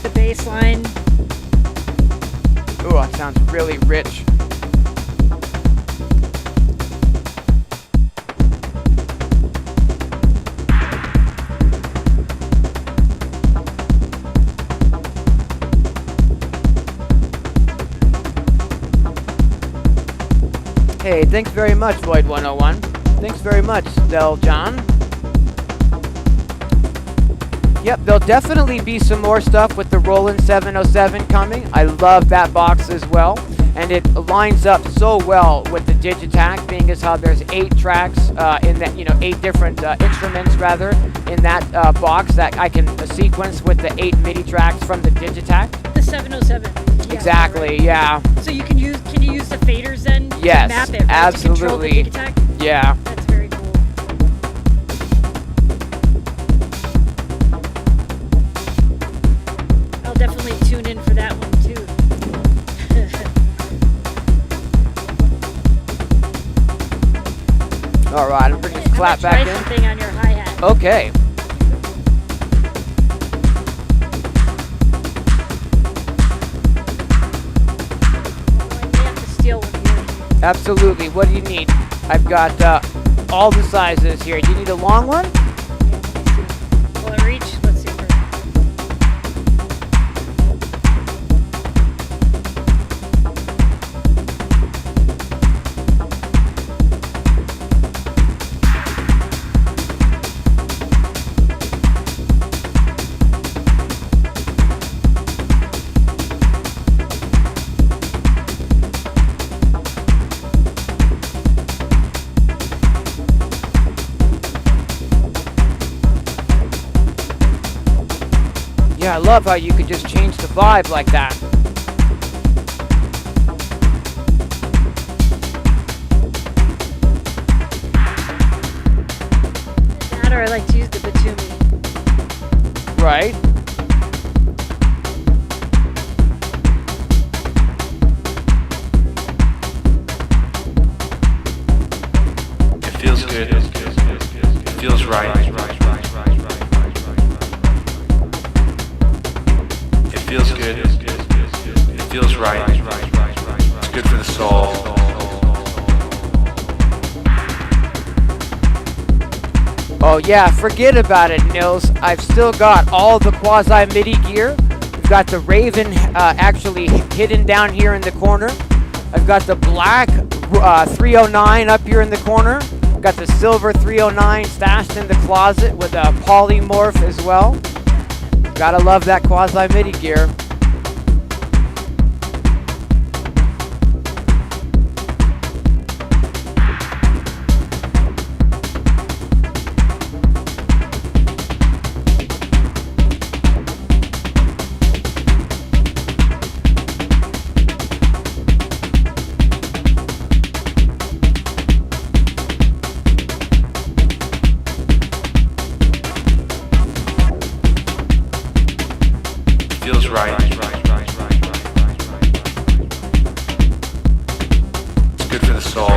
the bass line. Ooh, that sounds really rich. Hey, thanks very much, Void 101. Thanks very much, Del John. Yep, there'll definitely be some more stuff with the Roland 707 coming. I love that box as well. And it lines up so well with the Digitakt, being as how there's 8 tracks in that, 8 different instruments rather, in that box that I can sequence with the 8 MIDI tracks from the Digitakt. The 707. Yeah, Exactly, right. yeah. So can you use the faders then Yes, to map it, right, absolutely. to control the Digitakt? Yeah. That's very cool. clap try back in? something on your hi-hat. Okay. You have to steal one here. Absolutely. What do you need? I've got all the sizes here. Do you need a long one? Will it reach? Let's see first. Yeah, I love how you can just change the vibe like that. That or I like to use the Batumi. Right. It feels good. It feels right. It feels good. It feels right. It's good for the soul. Oh yeah, forget about it, Nils. I've still got all the quasi-MIDI gear. We've got the Raven actually hidden down here in the corner. I've got the black 309 up here in the corner. Got the silver 309 stashed in the closet with a polymorph as well. Gotta love that quasi-MIDI gear. Feels right. It's good for the soul.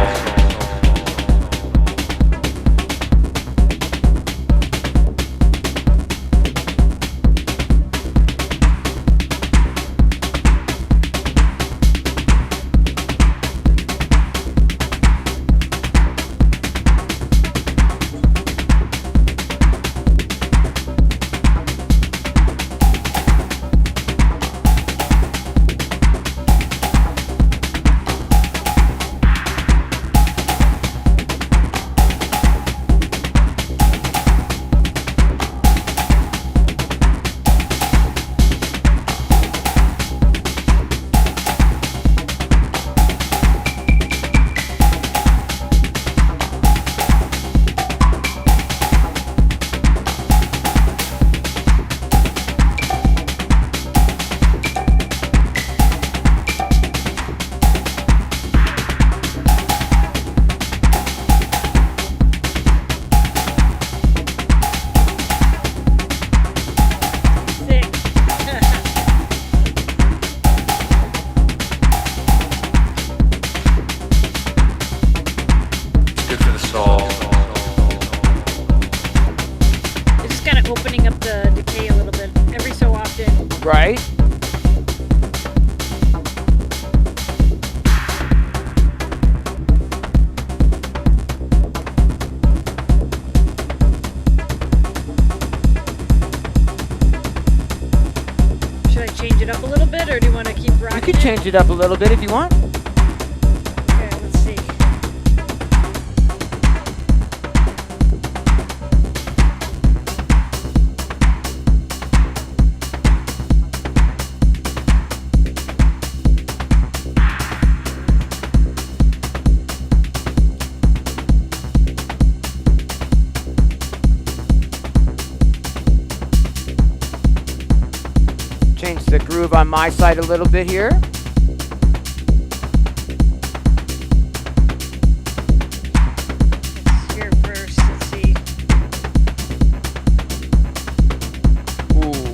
Right? Should I change it up a little bit, or do you want to keep rocking You can change it up a little bit if you want. Okay, let's see. Change the groove on my side a little bit here. Here first, let's see. Ooh.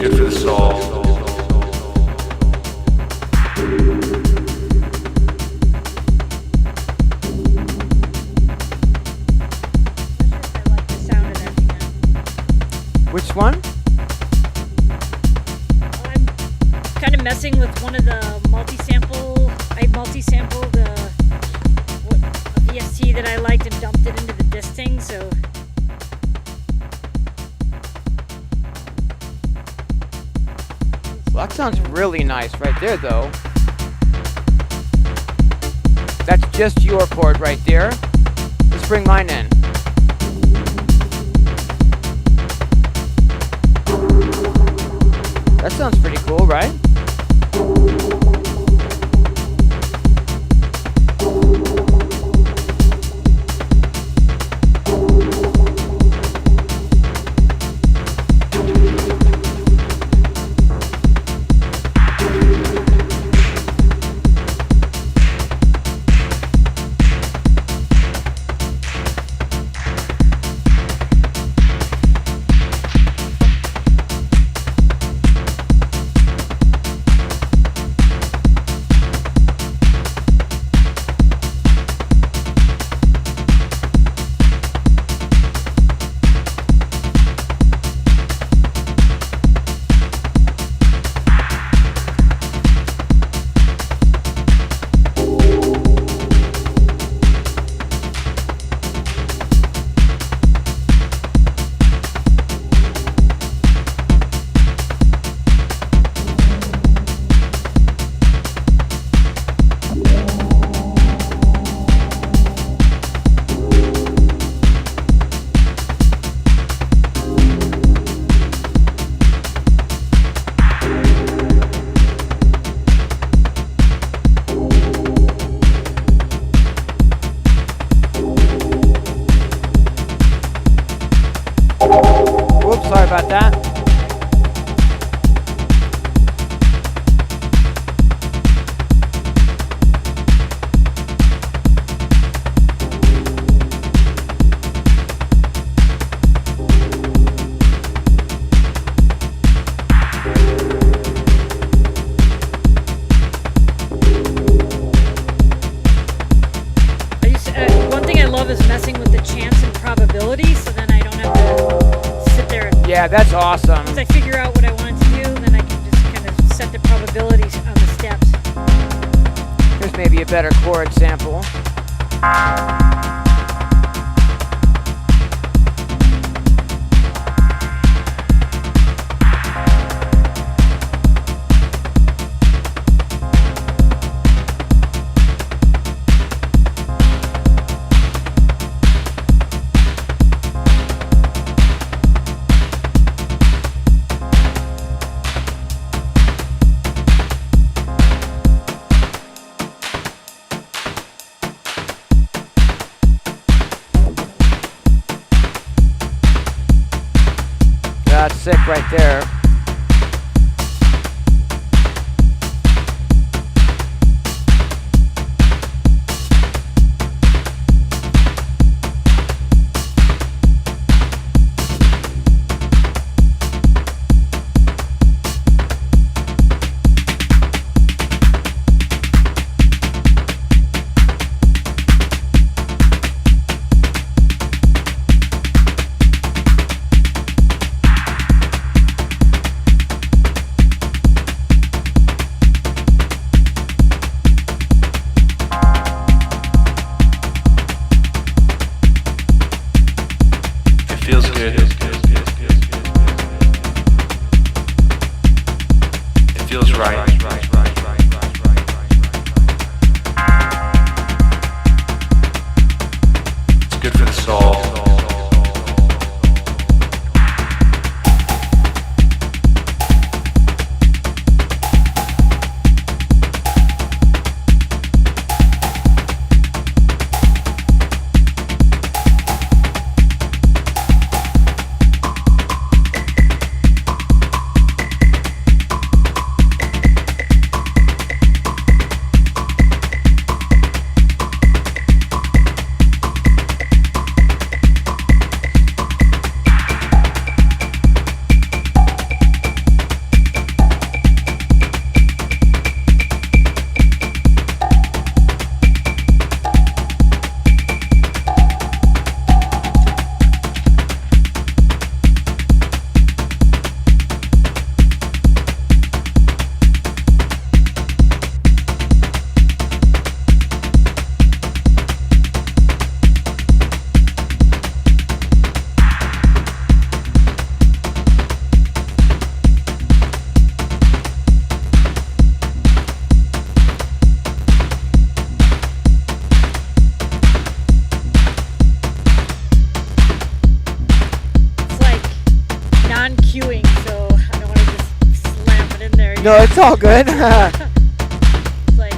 good for the soul. Which one? I'm kind of messing with one of the multi-sample. I multi-sampled a VST that I liked and dumped it into the disting, so. Well, that sounds really nice right there, though. That's just your chord right there. Let's bring mine in. That sounds pretty cool, right? Sorry about that. One thing I love is messing with the chance and probability, so then I don't have to sit there. Yeah, that's awesome. Once I figure out what I want to do, then I can just kind of set the probabilities on the steps. Here's maybe a better chord sample. That's sick right there. Feels good. It feels right. It's good for the soul. No, it's all good. It's like,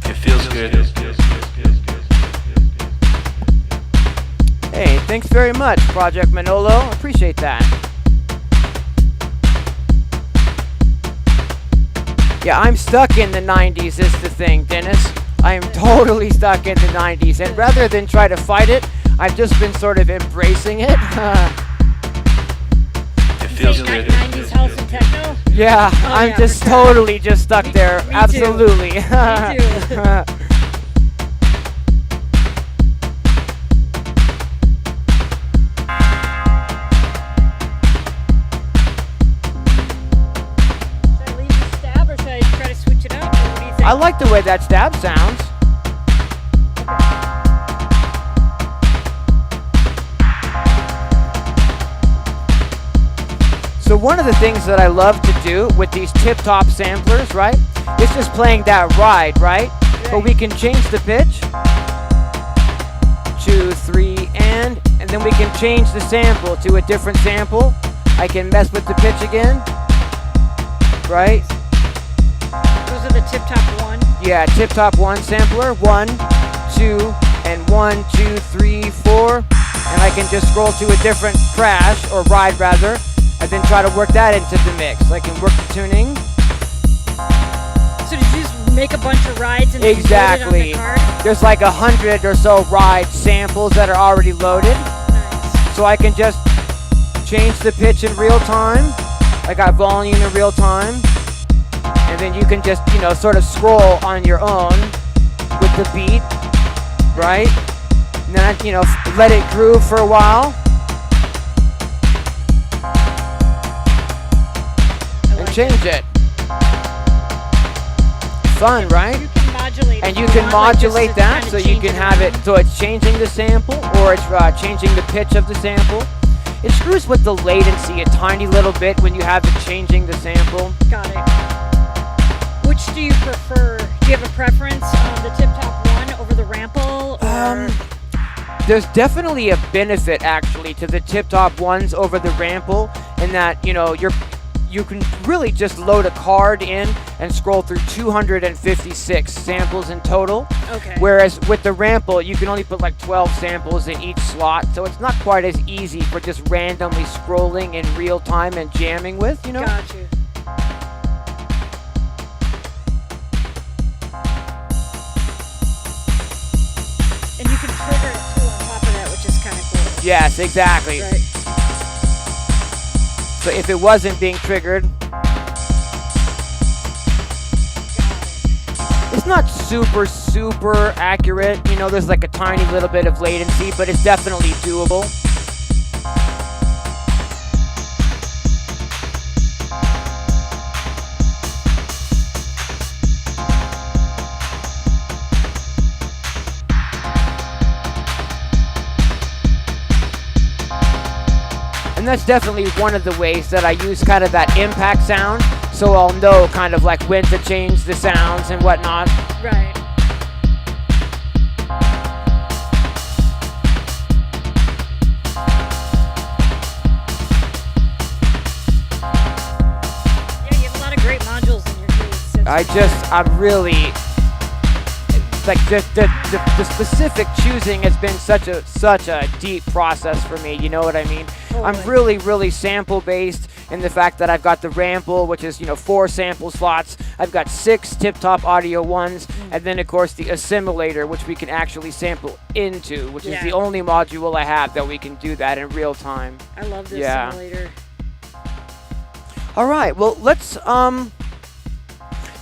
It feels good. Hey, thanks very much, Project Manolo. Appreciate that. Yeah, I'm stuck in the 90s is the thing, Dennis. I am totally stuck in the 90s. And rather than try to fight it, I've just been sort of embracing it. It feels say good. 90s house and techno. Yeah, Oh, I'm yeah, just for sure. totally just stuck there. me too. Absolutely. Me too. Should I leave the stab or should I try to switch it up? Or what do you think? I like the way that stab sounds. So one of the things that I love to do with these tip-top samplers, right, is just playing that ride, right? But we can change the pitch. 2, 3, and then we can change the sample to a different sample. I can mess with the pitch again, right? Those are the tip top one. Yeah, tip top 1 sampler, 1, 2, and 1, 2, 3, 4, and I can just scroll to a different crash or ride rather, and then try to work that into the mix. I can work the tuning. So did you just make a bunch of rides and then load it Exactly. on the card? There's like 100 or so ride samples that are already loaded, Nice. so I can just change the pitch in real time. I got volume in real time, and then you can just, you know, sort of scroll on your own with the beat, right? And then, you know, let it groove for a while, I and like change it. Fun, right? You can modulate. And if you want, can like, modulate just to that, kinda so you change can have it around. so it's changing the sample or it's changing the pitch of the sample. It screws with the latency a tiny little bit when you have it changing the sample. Got it. Which do you prefer? Do you have a preference on the tip top one over the rample? Or There's definitely a benefit actually to the tip top ones over the rample in that, you know, you can really just load a card in and scroll through 256 samples in total. okay. Whereas with the rample, you can only put like 12 samples in each slot, so it's not quite as easy for just randomly scrolling in real time and jamming with, you know? Got you. And you can trigger it too on top of that, which is kind of cool. Yes, exactly. Right. So if it wasn't being triggered, it's not super accurate. You know, there's like a tiny little bit of latency, but it's definitely doable. And that's definitely one of the ways that I use kind of that impact sound, so I'll know kind of like when to change the sounds and whatnot. Right. Yeah, you have a lot of great modules in your case. I'm really, like the specific choosing has been such a deep process for me, you know what I mean? I'm Totally. really sample based in the fact that I've got the rample, which is, you know, 4 sample slots. I've got 6 tip-top audio ones, and then of course the assimilator, which we can actually sample into, which is Yeah. the only module I have that we can do that in real time. I love this Yeah. simulator. All right, well, let's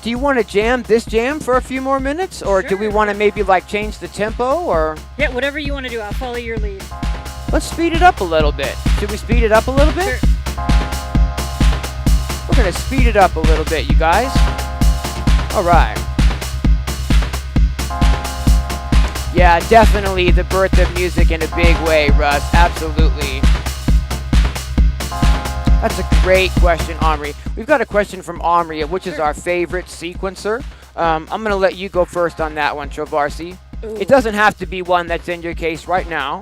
do you want to jam this jam for a few more minutes, or do we Sure. want to maybe like change the tempo, or Yeah, whatever you want to do, I'll follow your lead. let's speed it up a little bit. Should we speed it up a little bit? Sure. We're gonna speed it up a little bit, you guys. All right. Yeah, definitely the birth of music in a big way, Russ. Absolutely. That's a great question, Omri. We've got a question from Omri, which is our favorite sequencer. I'm going to let you go first on that one, Trovarsi. Ooh. It doesn't have to be one that's in your case right now.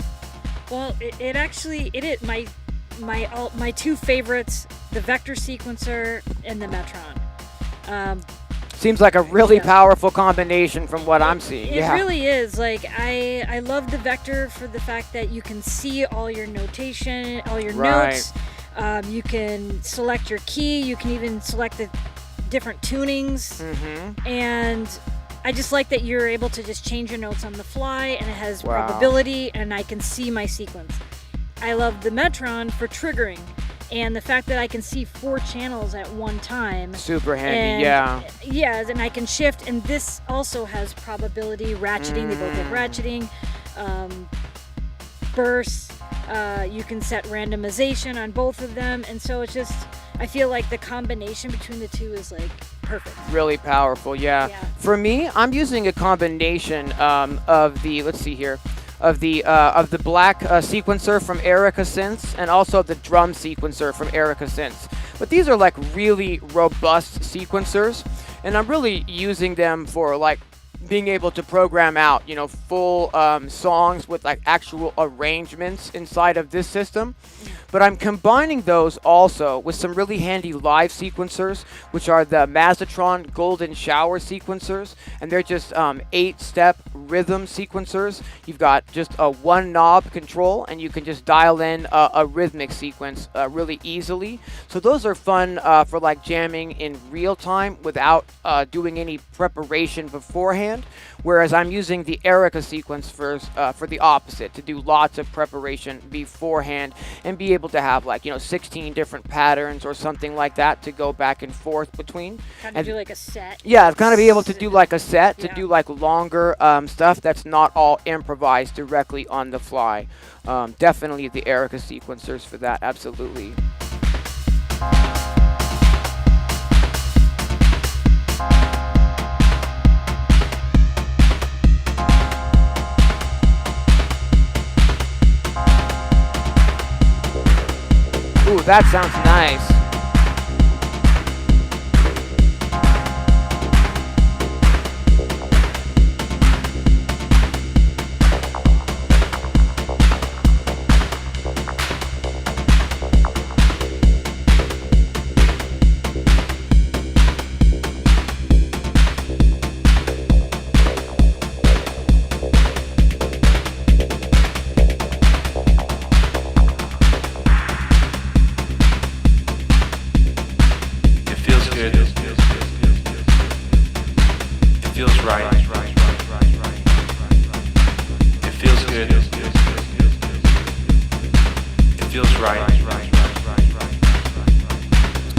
Well, it actually is my two favorites: the vector sequencer and the Metron. Seems like a really powerful combination from what I'm seeing. It really is. Like I love the vector for the fact that you can see all your notation, all your notes. You can select your key. You can even select the different tunings. And I just like that you're able to just change your notes on the fly, and it has probability, and I can see my sequence. I love the Metron for triggering, and the fact that I can see 4 channels at one time. Super handy, and, yeah, and I can shift, and this also has probability, ratcheting. They both have ratcheting, bursts. You can set randomization on both of them, and so it's just, I feel like the combination between the two is like perfect. Really powerful, yeah. For me, I'm using a combination of the, let's see here, of the black sequencer from Erica Synths, and also the drum sequencer from Erica Synths. But these are like really robust sequencers, and I'm really using them for like being able to program out, you know, full songs with like actual arrangements inside of this system. But I'm combining those also with some really handy live sequencers, which are the Mazatron Golden Shower sequencers, and they're just 8-step rhythm sequencers. You've got just a 1 knob control, and you can just dial in a rhythmic sequence really easily. So those are fun for like jamming in real time without doing any preparation beforehand. Whereas I'm using the Erica sequence for the opposite, to do lots of preparation beforehand and be able to have like, you know, 16 different patterns or something like that to go back and forth between. Kind of do like a set. Yeah, kind of be able to do like a set, to do like longer stuff that's not all improvised directly on the fly. Definitely the Erica sequencers for that, absolutely. Ooh, that sounds nice.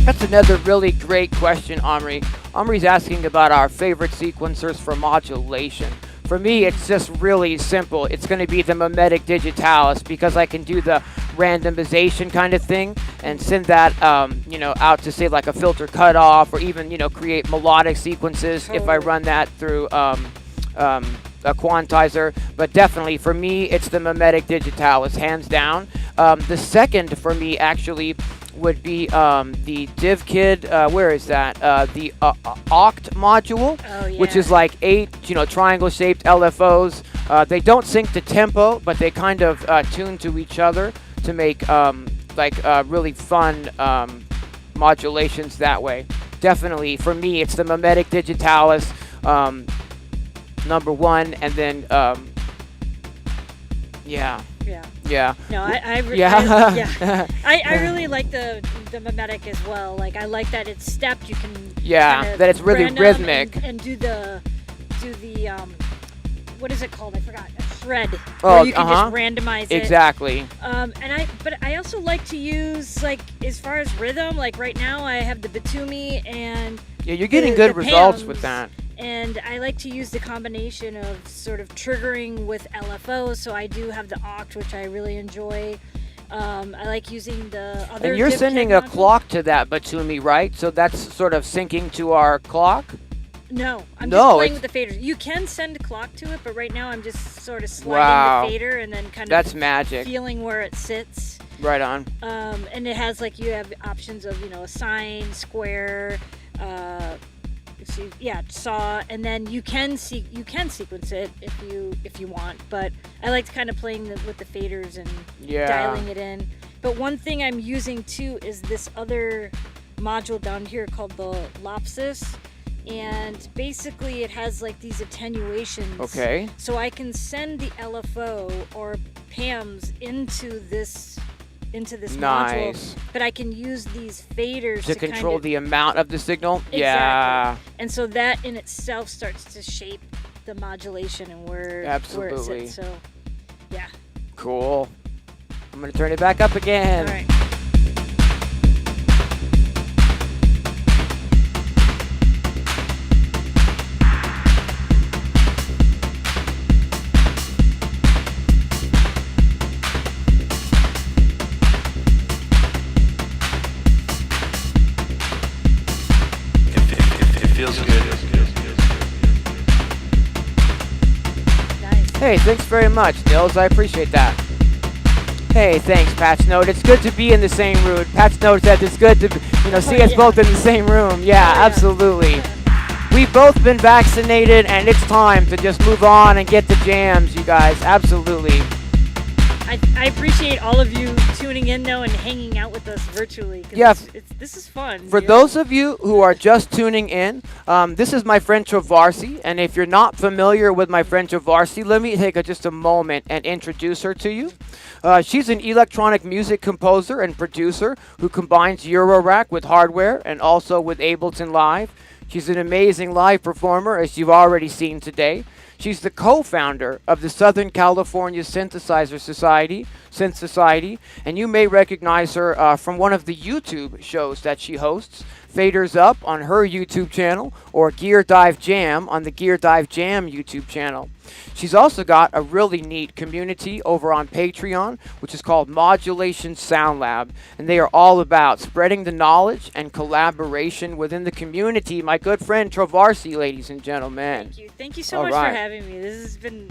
That's another really great question, Omri. Omri's asking about our favorite sequencers for modulation. For me, it's just really simple. It's going to be the Mimetic Digitalis, because I can do the randomization kind of thing and send that, you know, out to say like a filter cutoff, or even, you know, create melodic sequences if I run that through a quantizer. But definitely for me, it's the Mimetic Digitalis, hands down. The second for me actually would be the DivKid, where is that? The Oct module, which is like 8, you know, triangle-shaped LFOs. They don't sync to tempo, but they kind of tune to each other to make really fun modulations that way. Definitely, for me, it's the Mimetic Digitalis, number 1, and then, yeah. No, I really like the Mimetic as well. Like, I like that it's stepped. You can that it's really rhythmic and do the what is it called? I forgot. A thread. Oh, where you can just randomize it. Exactly. But I also like to use, like, as far as rhythm. Like right now, I have the Batumi and you're getting good results with that. And I like to use the combination of sort of triggering with LFO. So I do have the Oct, which I really enjoy. I like using the other. And you're sending a clock to that Batumi, right? So that's sort of syncing to our clock? No, I'm just playing with the faders. You can send a clock to it, but right now I'm just sort of sliding the fader and then kind of magic. Feeling where it sits. Right on. And it has like you have options of a sine, square, saw, and then you can sequence it if you want. But I liked kind of playing with the faders and dialing it in. But one thing I'm using too is this other module down here called the Lopsis. And basically it has like these attenuations. Okay. So I can send the LFO or PAMs into this module, but I can use these faders to control the amount of the signal. Exactly. Yeah. And so that in itself starts to shape the modulation and where it sits. So, yeah. Cool. I'm gonna turn it back up again. All right. Feels good. Nice. Hey, thanks very much, Nils. I appreciate that. Hey, thanks, Patch Note. It's good to be in the same room. Patch Note said it's good to, see us both in the same room. Yeah, absolutely. We've both been vaccinated, and it's time to just move on and get the jams, you guys. Absolutely. I appreciate all of you tuning in though and hanging out with us virtually. Yeah. This is fun. For those of you who are just tuning in, this is my friend Trovarsi, and if you're not familiar with my friend Trovarsi, let me take just a moment and introduce her to you. She's an electronic music composer and producer who combines Eurorack with hardware and also with Ableton Live. She's an amazing live performer, as you've already seen today. She's the co-founder of the Southern California Synthesizer Society, Synth Society, and you may recognize her from one of the YouTube shows that she hosts, Faders Up on her YouTube channel, or Gear Dive Jam on the Gear Dive Jam YouTube channel. She's also got a really neat community over on Patreon, which is called Modulation Sound Lab, and they are all about spreading the knowledge and collaboration within the community. My good friend Trovarsi, ladies and gentlemen. Thank you so much for having me. This has been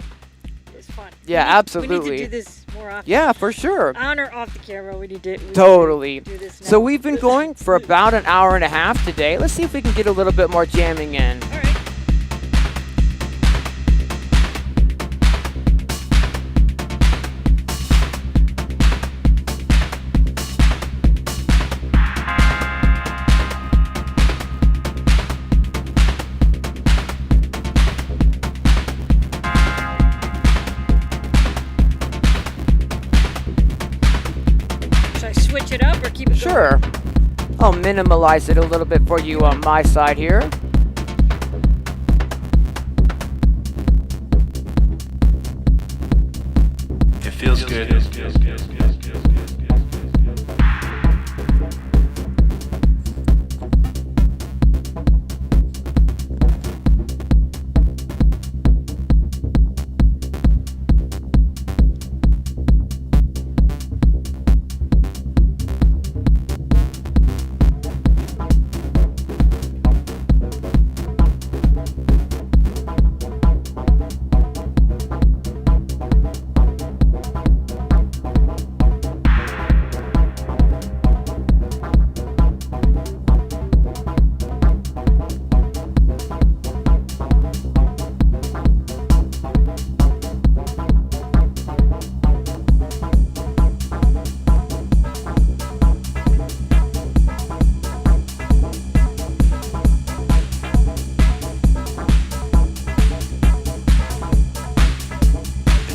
fun. Yeah, absolutely. We need to do this more often. Yeah, for sure. On or off the camera, we need to totally. do this now. So we've been going for about an hour and a half today. Let's see if we can get a little bit more jamming in. All right. Switch it up or keep it Sure. going? I'll minimalize it a little bit for you on my side here. It feels good.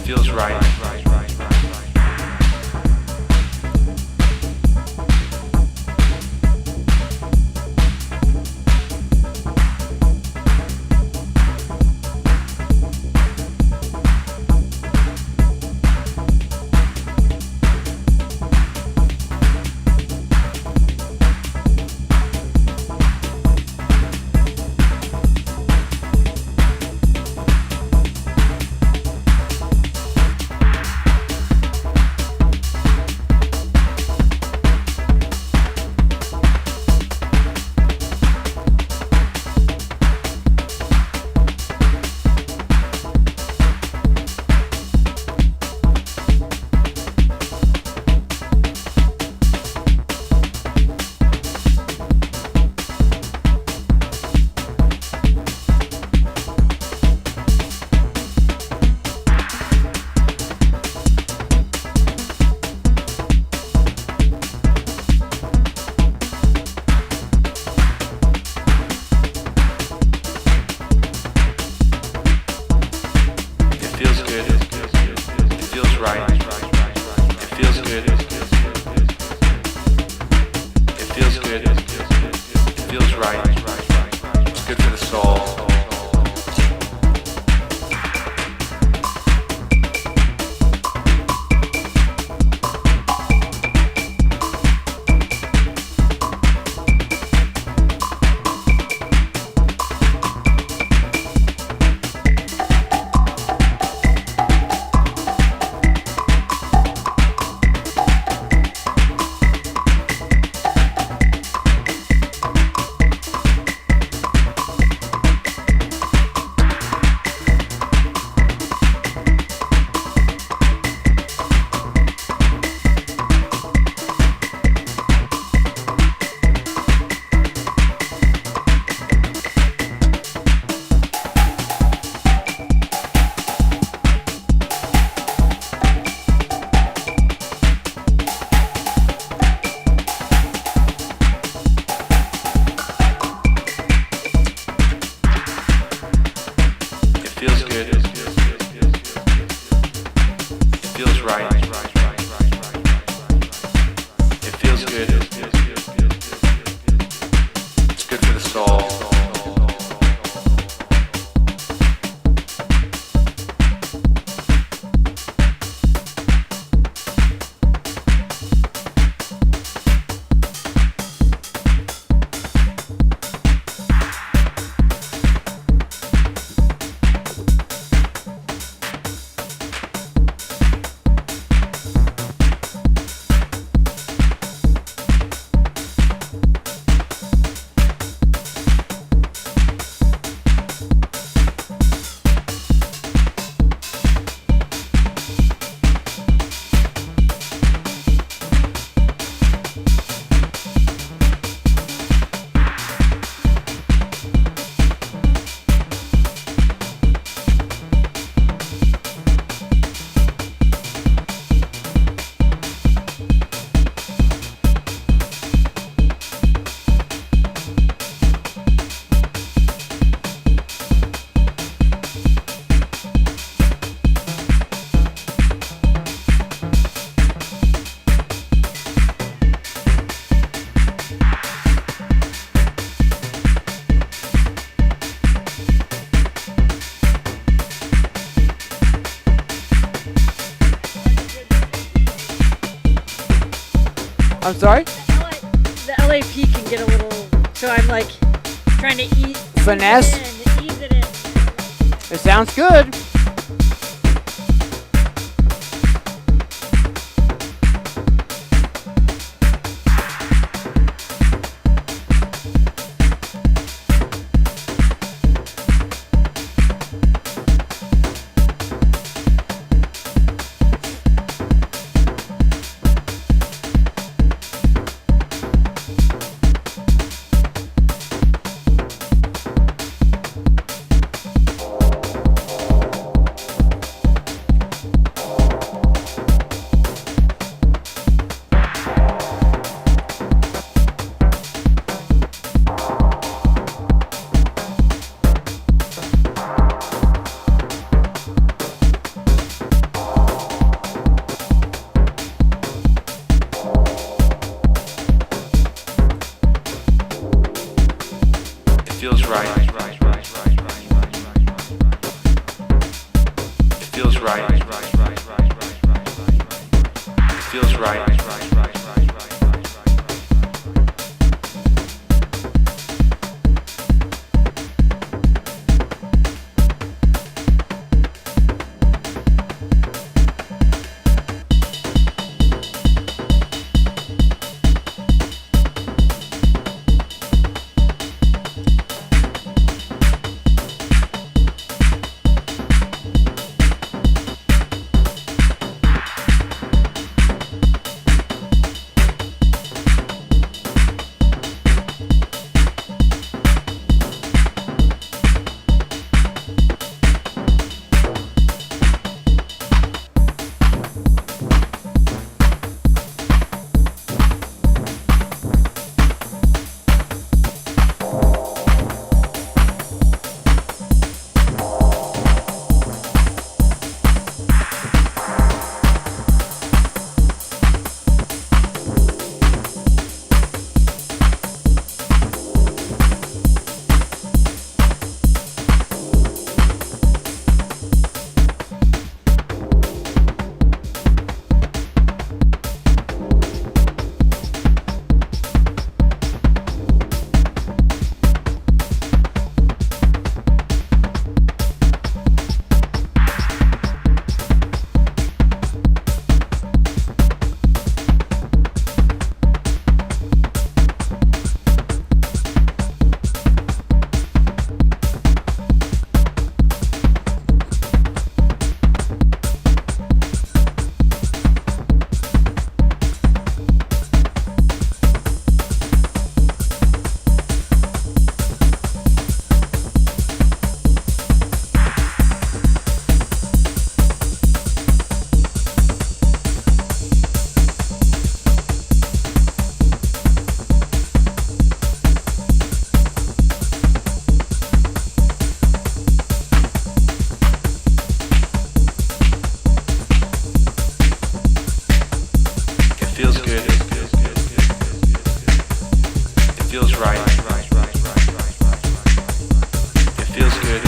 Feels right. right. It feels good. It feels good. It feels right. It's good for the soul. I'm sorry? The LAP can get a little, so I'm like trying to finesse. Ease it in. It sounds good. feels right. It feels right. It feels right. right. It feels good.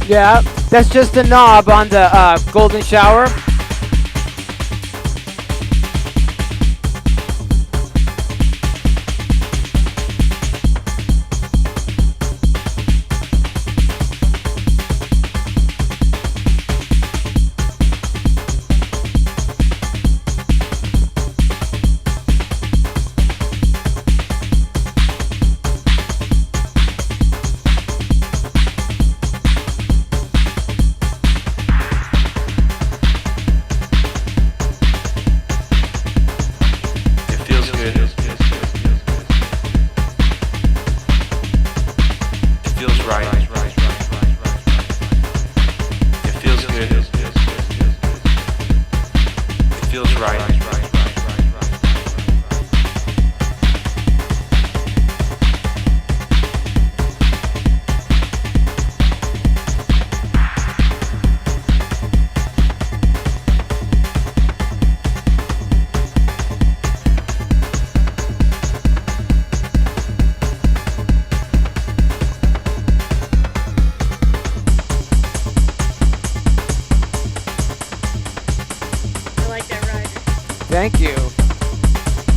Yeah, that's just a knob on the golden shower. Thank you.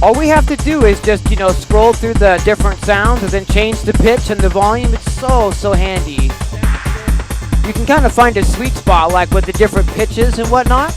All we have to do is just, scroll through the different sounds and then change the pitch and the volume. It's so handy. You can kind of find a sweet spot, like with the different pitches and whatnot.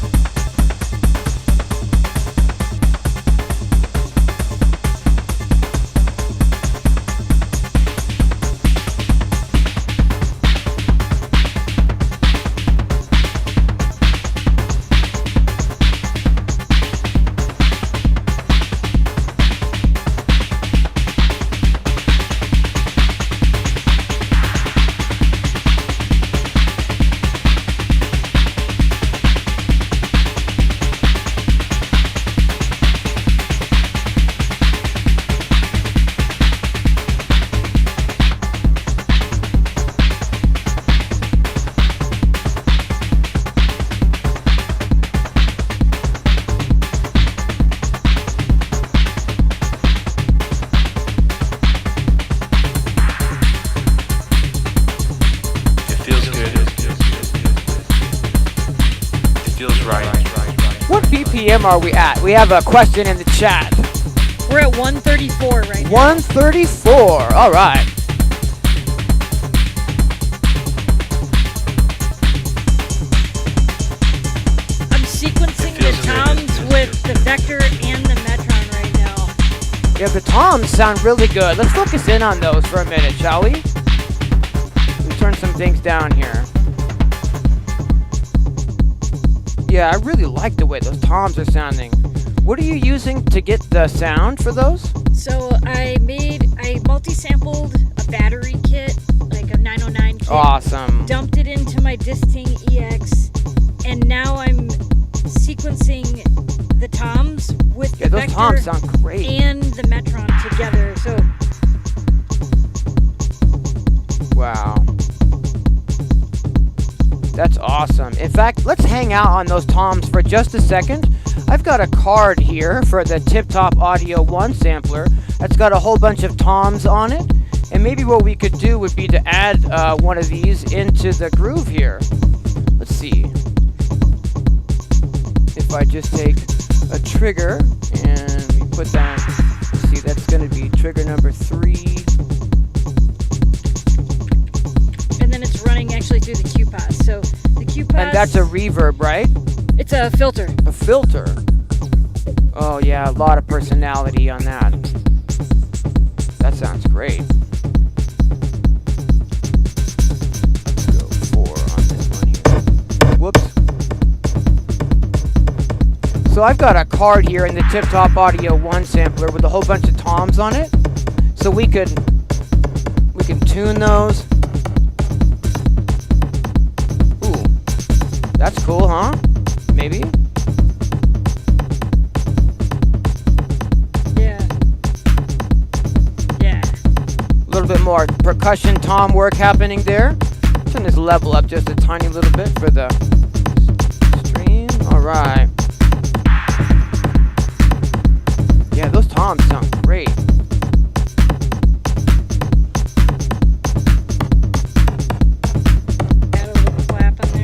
BPM are we at? We have a question in the chat. We're at 134 right now. 134. All right. I'm sequencing the toms with the Vector and the Metron right now. Yeah, the toms sound really good. Let's focus in on those for a minute, shall we? We'll turn some things down here. Yeah, I really like the way those toms are sounding. What are you using to get the sound for those? So I multi-sampled a battery kit, like a 909 kit. Awesome. Dumped it into my Disting EX, and now I'm sequencing the toms with the those Vector toms sound great. and the Metron together. So wow. That's awesome. In fact, let's hang out on those toms for just a second. I've got a card here for the Tip Top Audio 1 sampler that's got a whole bunch of toms on it. And maybe what we could do would be to add one of these into the groove here. Let's see. If I just take a trigger and we put that, let's see, that's going to be trigger number 3. and then it's running actually through the QPOS. So the QPOS. And that's a reverb, right? It's a filter. A filter. Oh yeah, a lot of personality on that. That sounds great. Let's go 4 on this one here. Whoops. So I've got a card here in the Tip Top Audio 1 sampler with a whole bunch of toms on it. So we can tune those. Ooh. That's cool, huh? Maybe? Yeah. Yeah. A little bit more percussion tom work happening there. Turn this level up just a tiny little bit for the stream. Alright. Yeah, those toms sound great. Add a little clap on there.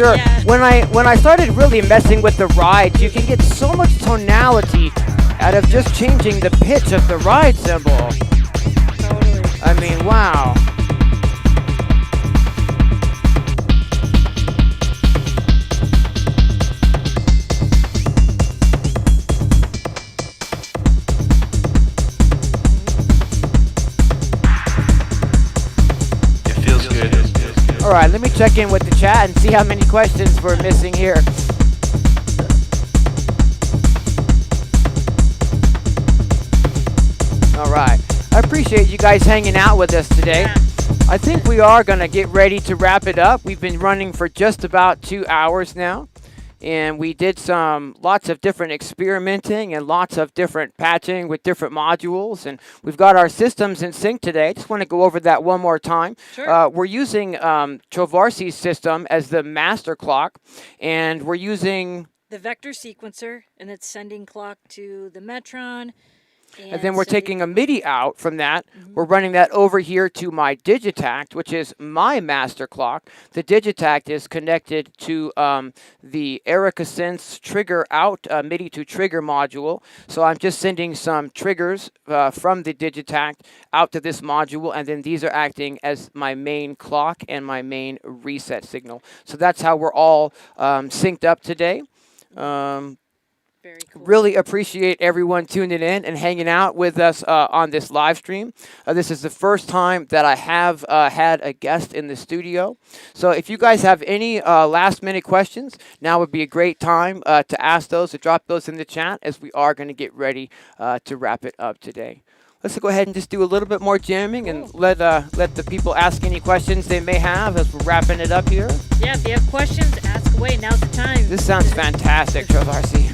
sure. Yeah. When I started really messing with the rides, you can get so much tonality out of just changing the pitch of the ride cymbal. Totally. I mean, wow. All right, let me check in with the chat and see how many questions we're missing here. All right, I appreciate you guys hanging out with us today. Yeah. I think we are going to get ready to wrap it up. We've been running for just about 2 hours now. And we did lots of different experimenting and lots of different patching with different modules. And we've got our systems in sync today. I just want to go over that one more time. Sure. We're using Trovarsi's system as the master clock. And we're using... the vector sequencer, and it's sending clock to the Metron. And then we're taking a MIDI out from that. We're running that over here to my Digitakt, which is my master clock. The Digitakt is connected to the Electronisounds trigger out MIDI to trigger module. So I'm just sending some triggers from the Digitakt out to this module, and then these are acting as my main clock and my main reset signal. So that's how we're all synced up today. Very cool. Really appreciate everyone tuning in and hanging out with us on this live stream. This is the first time that I have had a guest in the studio. So if you guys have any last minute questions, now would be a great time to ask those, to drop those in the chat, as we are going to get ready to wrap it up today. Let's go ahead and just do a little bit more jamming and let the people ask any questions they may have as we're wrapping it up here. Yeah, if you have questions, ask away. Now's the time. This sounds fantastic, Trovarsi.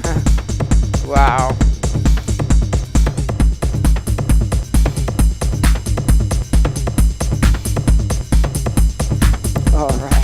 Wow. All right.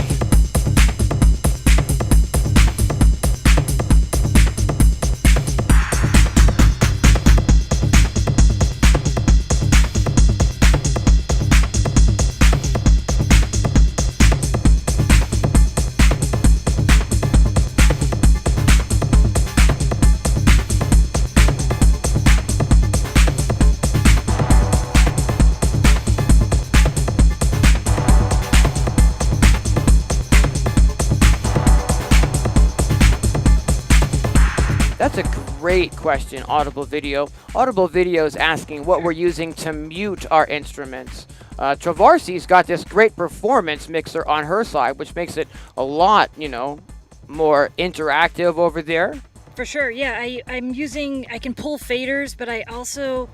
That's a great question, Audible Video. Audible Video is asking what we're using to mute our instruments. Trovarsi's got this great performance mixer on her side, which makes it a lot, more interactive over there. For sure, yeah. I can pull faders, but I also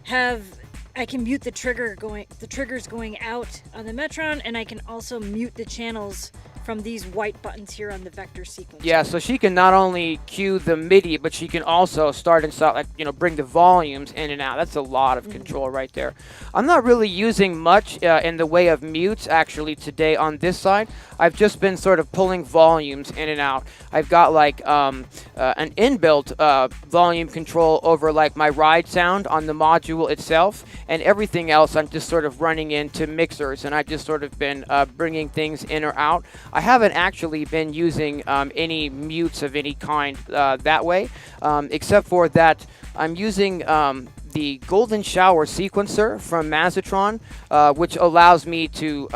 I can mute the triggers going out on the Metron, and I can also mute the channels from these white buttons here on the vector sequencer. Yeah, so she can not only cue the MIDI, but she can also start and stop, bring the volumes in and out. That's a lot of control right there. I'm not really using much in the way of mutes actually today on this side. I've just been sort of pulling volumes in and out. I've got an inbuilt volume control over my ride sound on the module itself, and everything else I'm just sort of running into mixers, and I've just sort of been bringing things in or out. I haven't actually been using any mutes of any kind that way, except for that I'm using the Golden Shower sequencer from Mazatron, which allows me to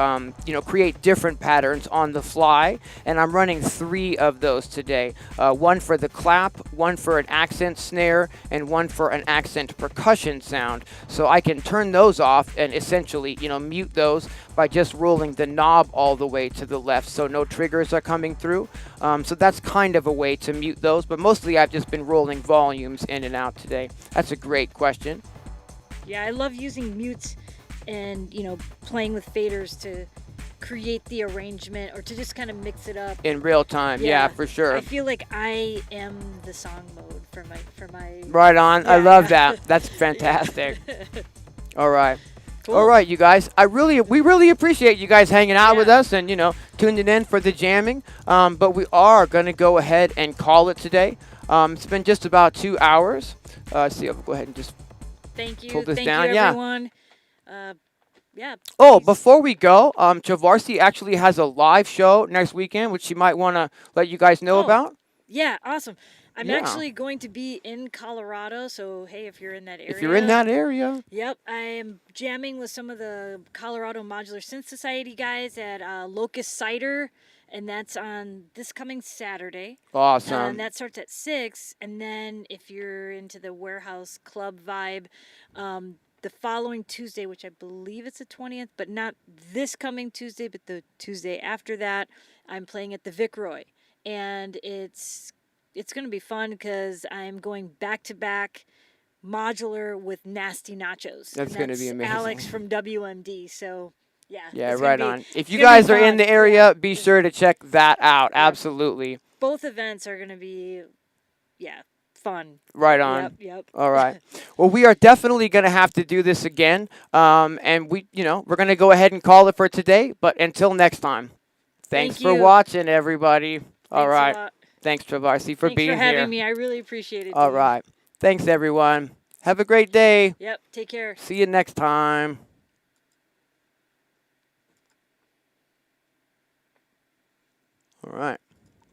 create different patterns on the fly, and I'm running 3 of those today. One for the clap, one for an accent snare, and one for an accent percussion sound. So I can turn those off and essentially mute those by just rolling the knob all the way to the left, so no triggers are coming through. So that's kind of a way to mute those, but mostly I've just been rolling volumes in and out today. That's a great question. Yeah, I love using mutes and playing with faders to create the arrangement or to just kind of mix it up in real time. Yeah, for sure. I feel like I am the song mode for my right on. Yeah, I love that. That's fantastic. All right. Cool. All right, you guys. We really appreciate you guys hanging out with us and tuning in for the jamming. But we are going to go ahead and call it today. It's been just about 2 hours. See, I'll go ahead and just Thank you. pull this Thank down. you, everyone. yeah. Oh, Please. before we go, Trovarsi actually has a live show next weekend, which she might want to let you guys know Oh, about. yeah, awesome. I'm Yeah. actually going to be in Colorado, so hey, if you're in that If you're in area, that area. yep, I am jamming with some of the Colorado Modular Synth Society guys at Locust Cider, and that's on this coming Saturday. And Awesome. that starts at 6. And then if you're into the warehouse club vibe, the following Tuesday, which I believe it's the 20th, but not this coming Tuesday, but the Tuesday after that, I'm playing at the Vic Roy. And it's going to be fun because I'm going back to back modular with Nasty Nachos. That's And going to be that's amazing. Alex from WMD. So, yeah. Yeah, it's gonna right be, on. If it's you gonna be guys are in fun. the area, Yeah. be sure to check that out. Yeah. Absolutely. Both events are going to be, yeah, fun. Right on. Yep, yep. All right. Well, we are definitely going to have to do this again. And we're going to go ahead and call it for today. But until next time, thanks Thank for you. watching, everybody. All Thanks right. a lot. Thanks, Trovarsi, for Thanks being for having here. me. I really appreciate it. All dude. right. Thanks, everyone. Have a great day. Yep. Take care. See you next time. All right.